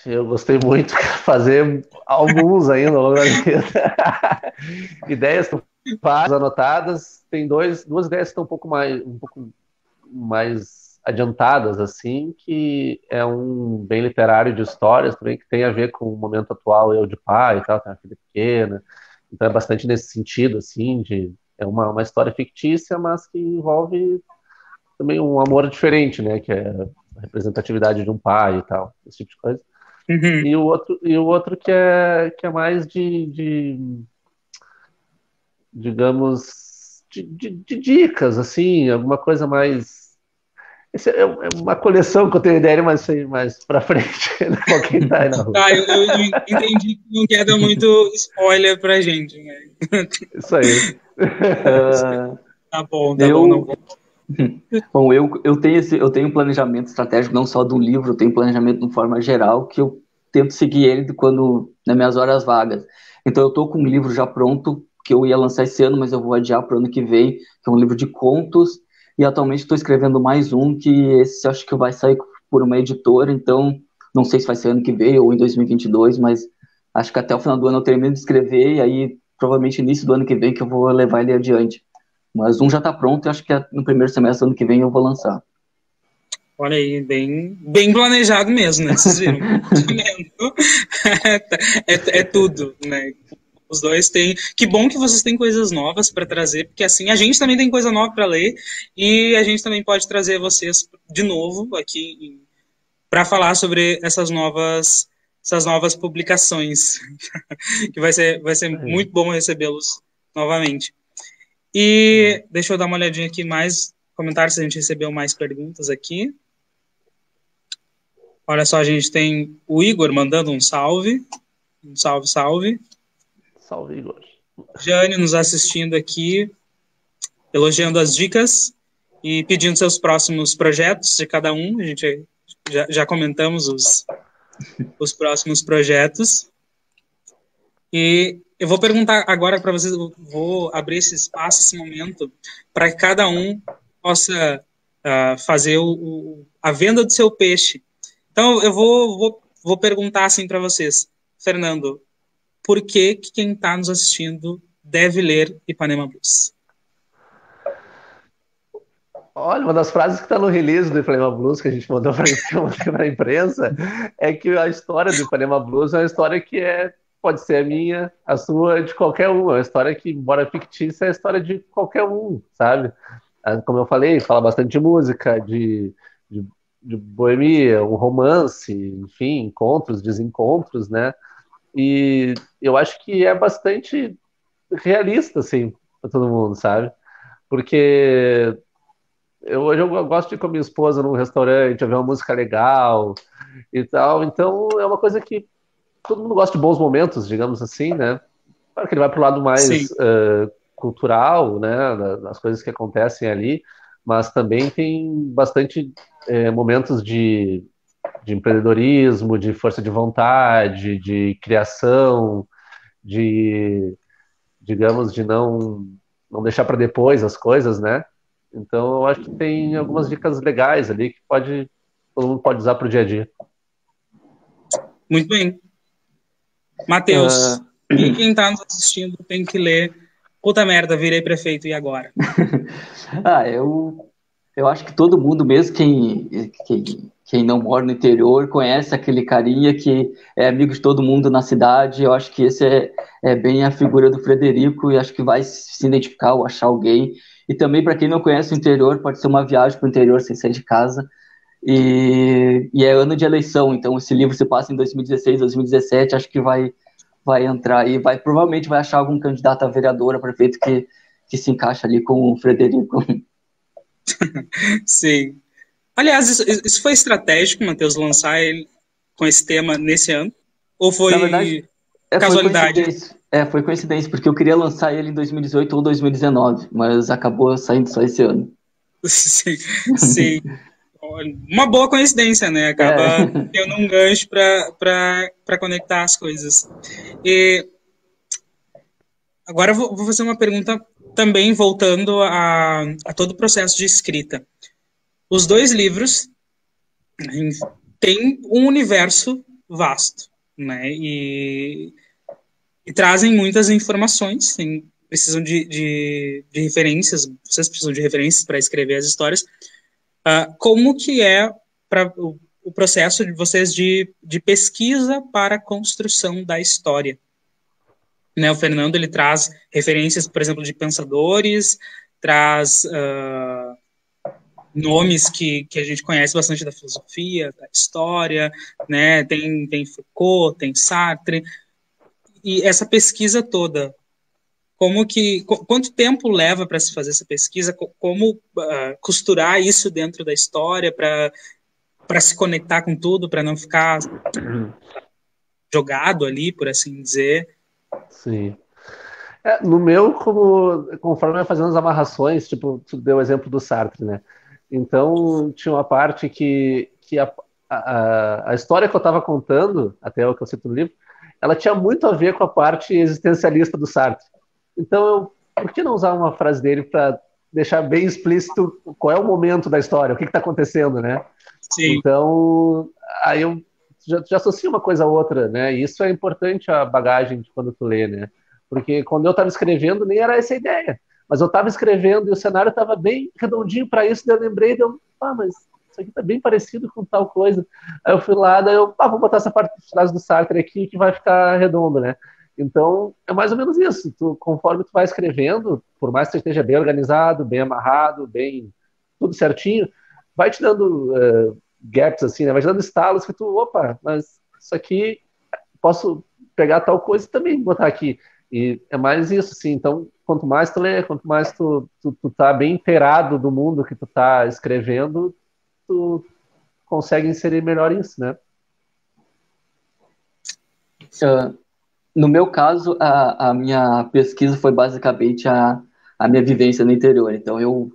eu gostei muito de fazer alguns ainda ao longo da vida. Ideias estão anotadas, tem duas ideias que estão um pouco mais adiantadas, assim, que é um bem literário de histórias também, que tem a ver com o momento atual, eu de pai e tal, tenho uma filha pequena, então é bastante nesse sentido, assim, é uma história fictícia, mas que envolve também um amor diferente, né, que é a representatividade de um pai e tal, esse tipo de coisa. Uhum. E o outro que é mais digamos, de dicas, assim, alguma coisa mais. Esse é uma coleção que eu tenho ideia, mas sei mais pra frente, né, com quem tá aí na rua. Tá, eu entendi que não quer dar muito spoiler pra gente, né? Isso aí. Tá bom, eu, não vou. Bom, eu tenho um planejamento estratégico, não só do livro, eu tenho um planejamento de uma forma geral, que eu tento seguir ele nas minhas horas vagas. Então, eu estou com um livro já pronto, que eu ia lançar esse ano, mas eu vou adiar para o ano que vem, que é um livro de contos, e atualmente estou escrevendo mais um, que esse eu acho que vai sair por uma editora, então não sei se vai ser ano que vem ou em 2022, mas acho que até o final do ano eu termino de escrever, e aí provavelmente início do ano que vem que eu vou levar ele adiante. Mas um já está pronto e acho que no primeiro semestre do ano que vem eu vou lançar. Olha aí, bem planejado mesmo, né? Vocês viram? É tudo, né? Os dois têm. Que bom que vocês têm coisas novas para trazer, porque assim a gente também tem coisa nova para ler e a gente também pode trazer vocês de novo aqui para falar sobre essas novas publicações, que vai ser muito bom recebê-los novamente. E deixa eu dar uma olhadinha aqui mais comentários, se a gente recebeu mais perguntas aqui. Olha só, a gente tem o Igor mandando um salve. Um salve, salve. Salve, Igor. Jane nos assistindo aqui, elogiando as dicas e pedindo seus próximos projetos de cada um. A gente já comentamos os próximos projetos. E eu vou perguntar agora para vocês, vou abrir esse espaço, esse momento, para que cada um possa fazer a venda do seu peixe. Então, eu vou perguntar assim para vocês, Fernando, por que quem está nos assistindo deve ler Ipanema Blues? Olha, uma das frases que está no release do Ipanema Blues, que a gente mandou para a imprensa, é que a história do Ipanema Blues é uma história que pode ser a minha, a sua, de qualquer um. É uma história que, embora fictícia, é a história de qualquer um, sabe? Como eu falei, fala bastante de música, de boemia, um romance, enfim, encontros, desencontros, né? E eu acho que é bastante realista, assim, para todo mundo, sabe? Porque hoje eu gosto de ir com a minha esposa num restaurante, ouvir uma música legal e tal, então é uma coisa que todo mundo gosta de bons momentos, digamos assim, né? Claro que ele vai para o lado mais cultural, né, das coisas que acontecem ali, mas também tem bastante momentos de empreendedorismo, de força de vontade, de criação, digamos, de não deixar para depois as coisas, né? Então, eu acho que tem algumas dicas legais ali que todo mundo pode usar para o dia a dia. Muito bem. Matheus, e quem está nos assistindo tem que ler Puta merda, virei prefeito, e agora? Eu acho que todo mundo, mesmo quem não mora no interior, conhece aquele carinha que é amigo de todo mundo na cidade. Eu acho que esse é bem a figura do Frederico e acho que vai se identificar ou achar alguém. E também, para quem não conhece o interior, pode ser uma viagem para o interior sem sair de casa. E é ano de eleição, então esse livro se passa em 2016, 2017, acho que vai entrar e provavelmente vai achar algum candidato a vereador, a prefeito que se encaixa ali com o Frederico. Sim. Aliás, isso foi estratégico, Matheus, lançar ele com esse tema nesse ano? Ou foi, na verdade, casualidade? Foi coincidência, porque eu queria lançar ele em 2018 ou 2019, mas acabou saindo só esse ano. Sim. Uma boa coincidência, né? Acaba tendo um gancho para conectar as coisas. E agora eu vou fazer uma pergunta também voltando a todo o processo de escrita. Os dois livros têm um universo vasto, né? E trazem muitas informações, precisam de referências, vocês precisam de referências para escrever as histórias. Como que é o processo de vocês de pesquisa para a construção da história? Né, o Fernando, ele traz referências, por exemplo, de pensadores, traz nomes que a gente conhece bastante da filosofia, da história, né? Tem Foucault, tem Sartre, e essa pesquisa toda, quanto tempo leva para se fazer essa pesquisa? Como costurar isso dentro da história para se conectar com tudo, para não ficar jogado ali, por assim dizer? Sim. No meu, conforme eu ia fazendo as amarrações, tipo, tu deu o exemplo do Sartre, né? Então, tinha uma parte que a história que eu estava contando, até o que eu cito no livro, ela tinha muito a ver com a parte existencialista do Sartre. Então, por que não usar uma frase dele para deixar bem explícito qual é o momento da história, o que está acontecendo, né? Sim. Então, aí eu já associo uma coisa a outra, né? E isso é importante, a bagagem de quando tu lê, né? Porque quando eu estava escrevendo, nem era essa a ideia. Mas eu estava escrevendo e o cenário estava bem redondinho para isso, daí eu lembrei, mas isso aqui está bem parecido com tal coisa. Aí eu fui lá, daí vou botar essa parte do Sartre aqui que vai ficar redondo, né? Então, é mais ou menos isso. Conforme tu vai escrevendo, por mais que você esteja bem organizado, bem amarrado, bem tudo certinho, vai te dando gaps, assim, né? Vai te dando estalos que mas isso aqui, posso pegar tal coisa e também botar aqui. E é mais isso, assim. Então, quanto mais tu lê, quanto mais tu tá bem inteirado do mundo que tu tá escrevendo, tu consegue inserir melhor isso, né? No meu caso, a minha pesquisa foi basicamente a minha vivência no interior. Então, eu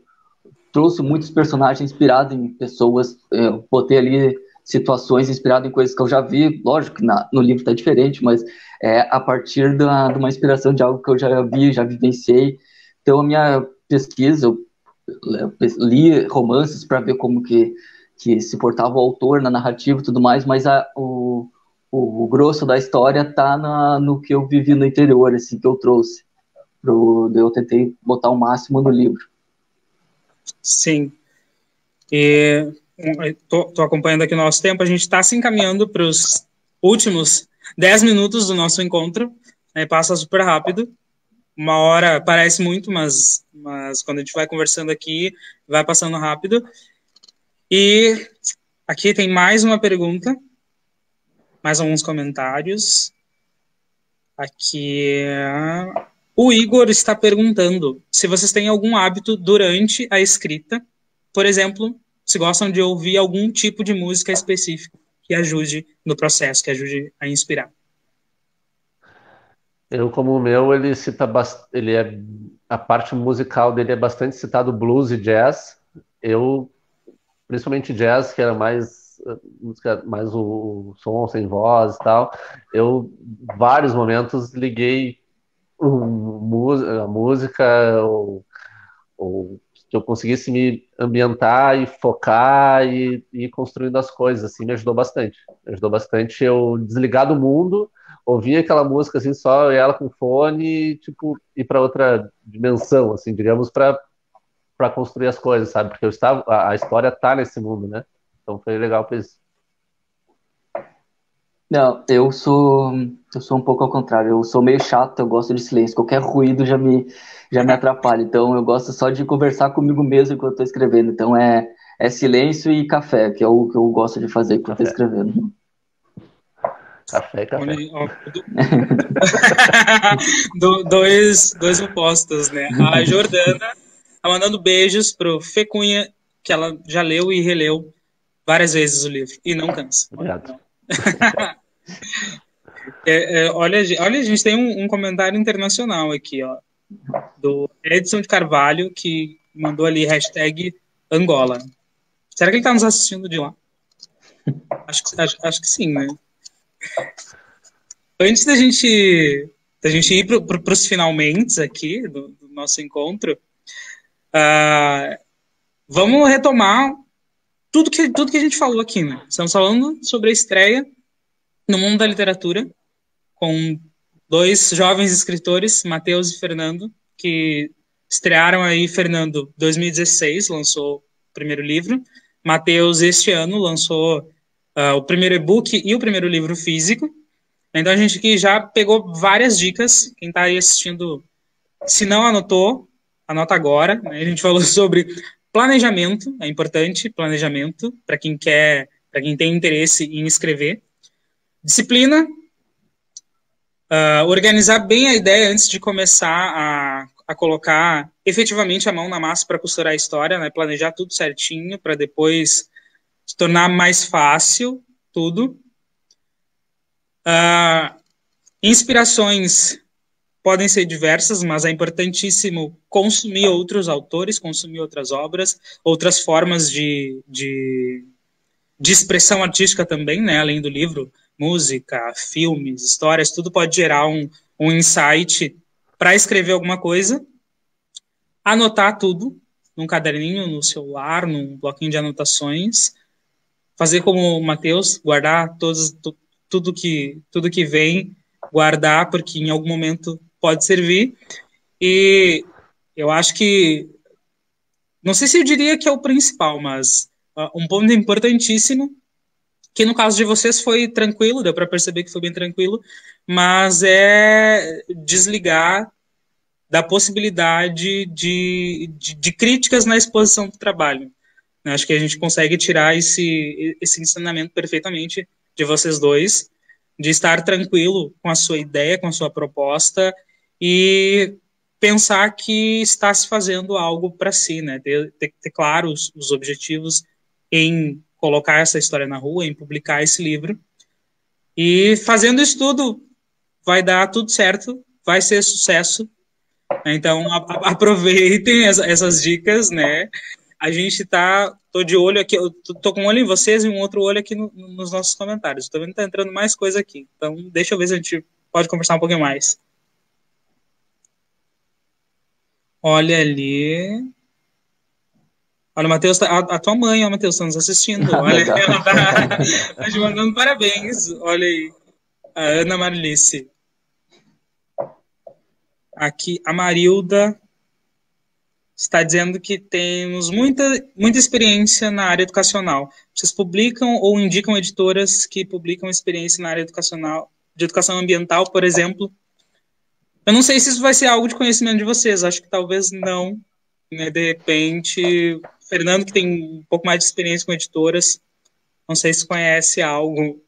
trouxe muitos personagens inspirados em pessoas, eu botei ali situações inspiradas em coisas que eu já vi. Lógico que no livro está diferente, mas a partir de uma inspiração de algo que eu já vi, já vivenciei. Então, a minha pesquisa, eu li romances para ver como que se portava o autor na narrativa e tudo mais, mas o grosso da história está no que eu vivi no interior, assim, que eu trouxe. Eu tentei botar o máximo no livro. Sim. E tô acompanhando aqui o nosso tempo, a gente está se encaminhando para os últimos 10 minutos do nosso encontro, né? Passa super rápido. 1 hora parece muito, mas quando a gente vai conversando aqui, vai passando rápido. E aqui tem mais uma pergunta, mais alguns comentários. Aqui, o Igor está perguntando se vocês têm algum hábito durante a escrita, por exemplo, se gostam de ouvir algum tipo de música específica que ajude no processo, que ajude a inspirar. Eu, como o meu, ele cita a parte musical dele é bastante citado blues e jazz. Eu, principalmente jazz, que era mais música, mais o som sem voz e tal. Eu, vários momentos, liguei a música ou que eu conseguisse me ambientar e focar e ir construindo as coisas, assim, me ajudou bastante. Me ajudou bastante eu desligar do mundo, ouvir aquela música, assim, só ela com fone e, tipo, ir para outra dimensão, assim, digamos, para construir as coisas, sabe? Porque a história tá nesse mundo, né? Então foi legal por isso. Não, eu sou um pouco ao contrário. Eu sou meio chato, eu gosto de silêncio. Qualquer ruído já me atrapalha. Então eu gosto só de conversar comigo mesmo enquanto estou escrevendo. Então é silêncio e café, que é o que eu gosto de fazer enquanto estou escrevendo. Café. Dois opostos, né? A Jordana tá mandando beijos pro Fê Cunha, que ela já leu e releu várias vezes o livro, e não cansa. Obrigado. Olha, a gente tem um comentário internacional aqui, ó, do Edson de Carvalho, que mandou ali hashtag Angola. Será que ele está nos assistindo de lá? Acho que sim, né? Antes da gente ir para os finalmente aqui do nosso encontro, vamos retomar tudo que a gente falou aqui, né? Estamos falando sobre a estreia no mundo da literatura, com dois jovens escritores, Matheus e Fernando, que estrearam aí. Fernando, 2016, lançou o primeiro livro. Matheus, este ano, lançou o primeiro e-book e o primeiro livro físico. Então a gente aqui já pegou várias dicas. Quem está aí assistindo, se não anotou, anota agora, né? A gente falou sobre planejamento, é importante, planejamento, para quem quer, para quem tem interesse em escrever. Disciplina, organizar bem a ideia antes de começar a colocar efetivamente a mão na massa para costurar a história, né? Planejar tudo certinho para depois se tornar mais fácil tudo. Inspirações podem ser diversas, mas é importantíssimo consumir outros autores, consumir outras obras, outras formas de expressão artística também, né? Além do livro, música, filmes, histórias, tudo pode gerar um insight para escrever alguma coisa. Anotar tudo num caderninho, no celular, num bloquinho de anotações. Fazer como o Matheus, guardar tudo que vem, guardar, porque em algum momento pode servir. E eu acho que, não sei se eu diria que é o principal, mas um ponto importantíssimo, que no caso de vocês foi tranquilo, deu para perceber que foi bem tranquilo, mas é desligar da possibilidade de críticas na exposição do trabalho. Acho que a gente consegue tirar esse ensinamento perfeitamente de vocês dois, de estar tranquilo com a sua ideia, com a sua proposta e pensar que está se fazendo algo para si, né? Ter claro os objetivos em colocar essa história na rua, em publicar esse livro. E fazendo isso tudo, vai dar tudo certo, vai ser sucesso. Então, aproveitem essas dicas, né? A gente tô de olho aqui, eu tô com um olho em vocês e um outro olho aqui nos nossos comentários. Tô vendo que tá entrando mais coisa aqui. Então, deixa eu ver se a gente pode conversar um pouquinho mais. Olha ali. Olha, Matheus, a tua mãe, ó, Matheus, tá nos assistindo. Olha, ela tá te mandando parabéns. Olha aí. A Ana Marlice. Aqui, a Marilda está dizendo que temos muita experiência na área educacional. Vocês publicam ou indicam editoras que publicam experiência na área educacional, de educação ambiental, por exemplo? Eu não sei se isso vai ser algo de conhecimento de vocês, acho que talvez não. Né? De repente, Fernando, que tem um pouco mais de experiência com editoras, não sei se conhece algo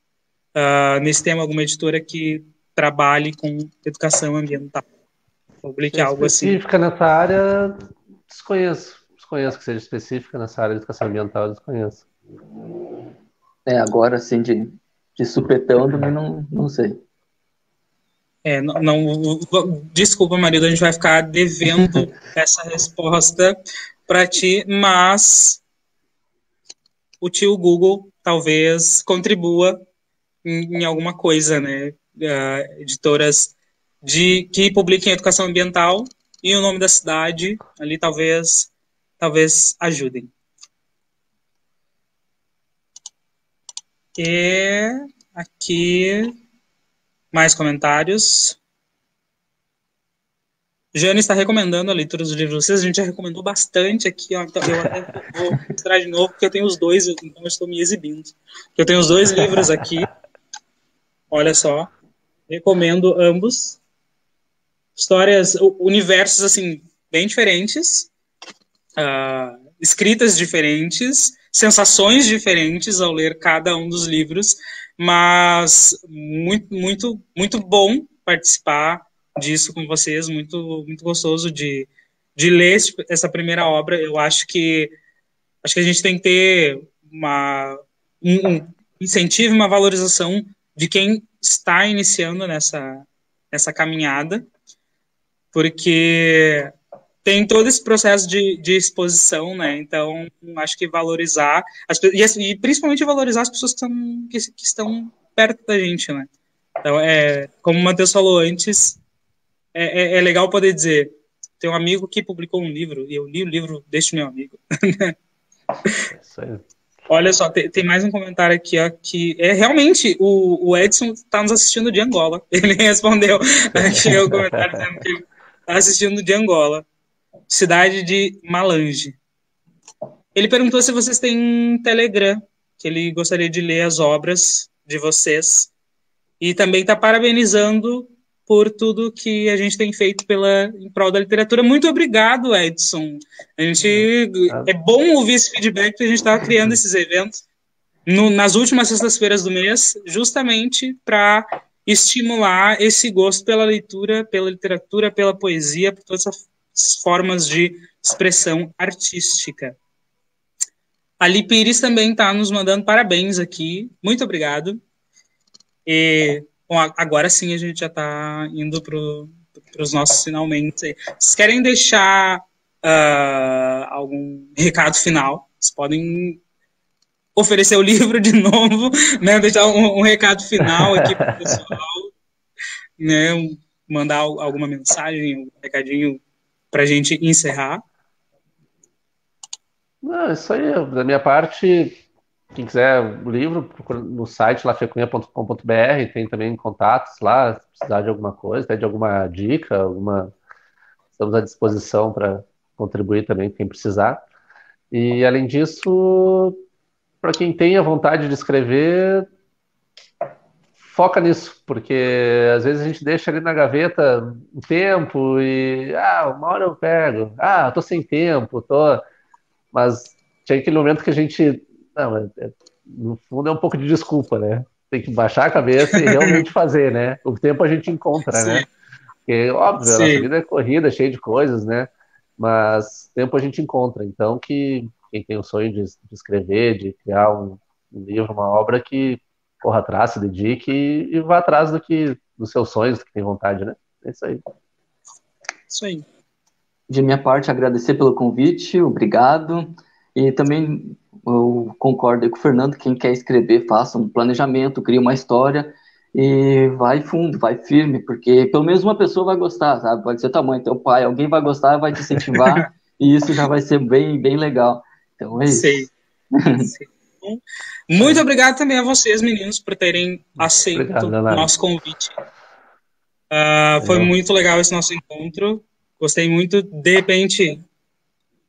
nesse tema, alguma editora que trabalhe com educação ambiental. Publique algo assim. Específica nessa área, desconheço. Desconheço que seja específica nessa área de educação ambiental, desconheço. Agora, assim, de supetão, também não sei. Desculpa, marido, a gente vai ficar devendo essa resposta para ti, mas o tio Google talvez contribua em alguma coisa, né? Editoras que publiquem educação ambiental e o nome da cidade ali talvez ajudem. E aqui mais comentários. Jane está recomendando a leitura dos livros de vocês. A gente já recomendou bastante aqui. Ó, então eu até vou mostrar de novo, porque eu tenho os dois, então eu estou me exibindo. Eu tenho os dois livros aqui. Olha só. Recomendo ambos. Histórias, universos, assim, bem diferentes. Escritas diferentes. Sensações diferentes ao ler cada um dos livros. Mas muito bom participar disso com vocês, muito gostoso de ler essa primeira obra. Eu acho que a gente tem que ter um incentivo, uma valorização de quem está iniciando nessa caminhada, porque tem todo esse processo de exposição, né? Então, acho que valorizar e principalmente valorizar as pessoas que estão perto da gente, né? Então, como o Matheus falou antes, é legal poder dizer, tem um amigo que publicou um livro e eu li o livro deste meu amigo. Isso aí. Olha só, tem mais um comentário aqui, ó, que é realmente o Edson está nos assistindo de Angola. Ele respondeu aqui o comentário dizendo que ele está assistindo de Angola, cidade de Malange. Ele perguntou se vocês têm um Telegram, que ele gostaria de ler as obras de vocês. E também está parabenizando por tudo que a gente tem feito em prol da literatura. Muito obrigado, Edson. É bom ouvir esse feedback, porque a gente estava criando esses eventos nas últimas sextas-feiras do mês, justamente para estimular esse gosto pela leitura, pela literatura, pela poesia, por todas essas formas de expressão artística. A Li Pires também está nos mandando parabéns aqui. Muito obrigado. E bom, agora sim a gente já está indo para os nossos finalmente. Vocês querem deixar algum recado final? Vocês podem oferecer o livro de novo, né? Deixar um recado final aqui para o pessoal, né? Mandar alguma mensagem, um recadinho para a gente encerrar. Não, isso aí, da minha parte, quem quiser o livro, procura no site lá, fecunha.com.br, tem também contatos lá, se precisar de alguma coisa, até de alguma dica, estamos à disposição para contribuir também, quem precisar. E, além disso, para quem tem a vontade de escrever, foca nisso, porque às vezes a gente deixa ali na gaveta um tempo e, uma hora eu pego, eu tô sem tempo, Mas tinha aquele momento que a gente... Não, no fundo é um pouco de desculpa, né? Tem que baixar a cabeça e realmente fazer, né? O tempo a gente encontra, Sim. né? Porque, óbvio, a nossa vida é corrida, cheia de coisas, né? Mas tempo a gente encontra. Então, quem tem o sonho de escrever, de criar um livro, uma obra, que corra atrás, se dedique e vá atrás dos seus sonhos, do que tem vontade, né? É isso aí. Isso aí. De minha parte, agradecer pelo convite, obrigado. E também eu concordo com o Fernando, quem quer escrever, faça um planejamento, crie uma história e vai fundo, vai firme, porque pelo menos uma pessoa vai gostar, sabe? Pode ser tua mãe, teu pai, alguém vai gostar, vai te incentivar e isso já vai ser bem, bem legal. Então é isso. Sei. Muito obrigado também a vocês, meninos, por terem aceito o nosso convite. Foi muito legal esse nosso encontro. Gostei muito. De repente,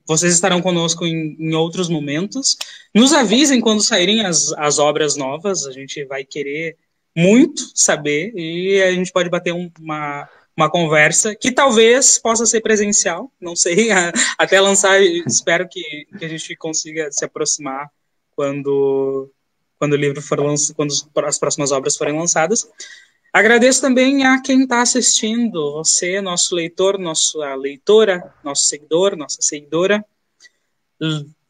vocês estarão conosco em outros momentos. Nos avisem quando saírem as obras novas. A gente vai querer muito saber e a gente pode bater uma conversa que talvez possa ser presencial. Não sei, até lançar. Espero que a gente consiga se aproximar quando o livro for lançado, quando as próximas obras forem lançadas. Agradeço também a quem está assistindo, você, nosso leitor, nossa leitora, nosso seguidor, nossa seguidora.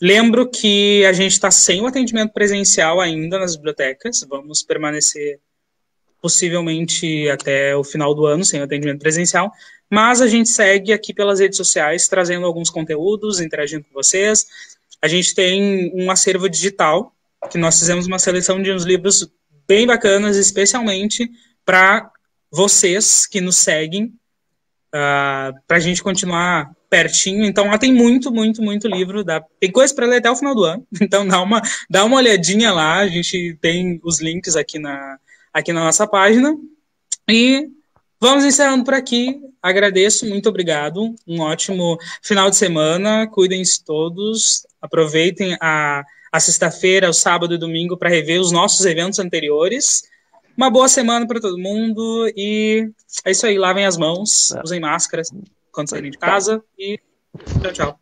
Lembro que a gente está sem o atendimento presencial ainda nas bibliotecas, vamos permanecer possivelmente até o final do ano sem o atendimento presencial, mas a gente segue aqui pelas redes sociais, trazendo alguns conteúdos, interagindo com vocês. A gente tem um acervo digital, que nós fizemos uma seleção de uns livros bem bacanas, especialmente para vocês que nos seguem, para a gente continuar pertinho. Então, lá tem muito, muito, muito livro. Tem coisa para ler até o final do ano. Então, dá uma olhadinha lá. A gente tem os links aqui na nossa página. E vamos encerrando por aqui. Agradeço, muito obrigado. Um ótimo final de semana. Cuidem-se todos. Aproveitem a sexta-feira, o sábado e domingo para rever os nossos eventos anteriores. Uma boa semana para todo mundo e é isso aí, lavem as mãos, usem máscaras quando saírem de casa e tchau, tchau.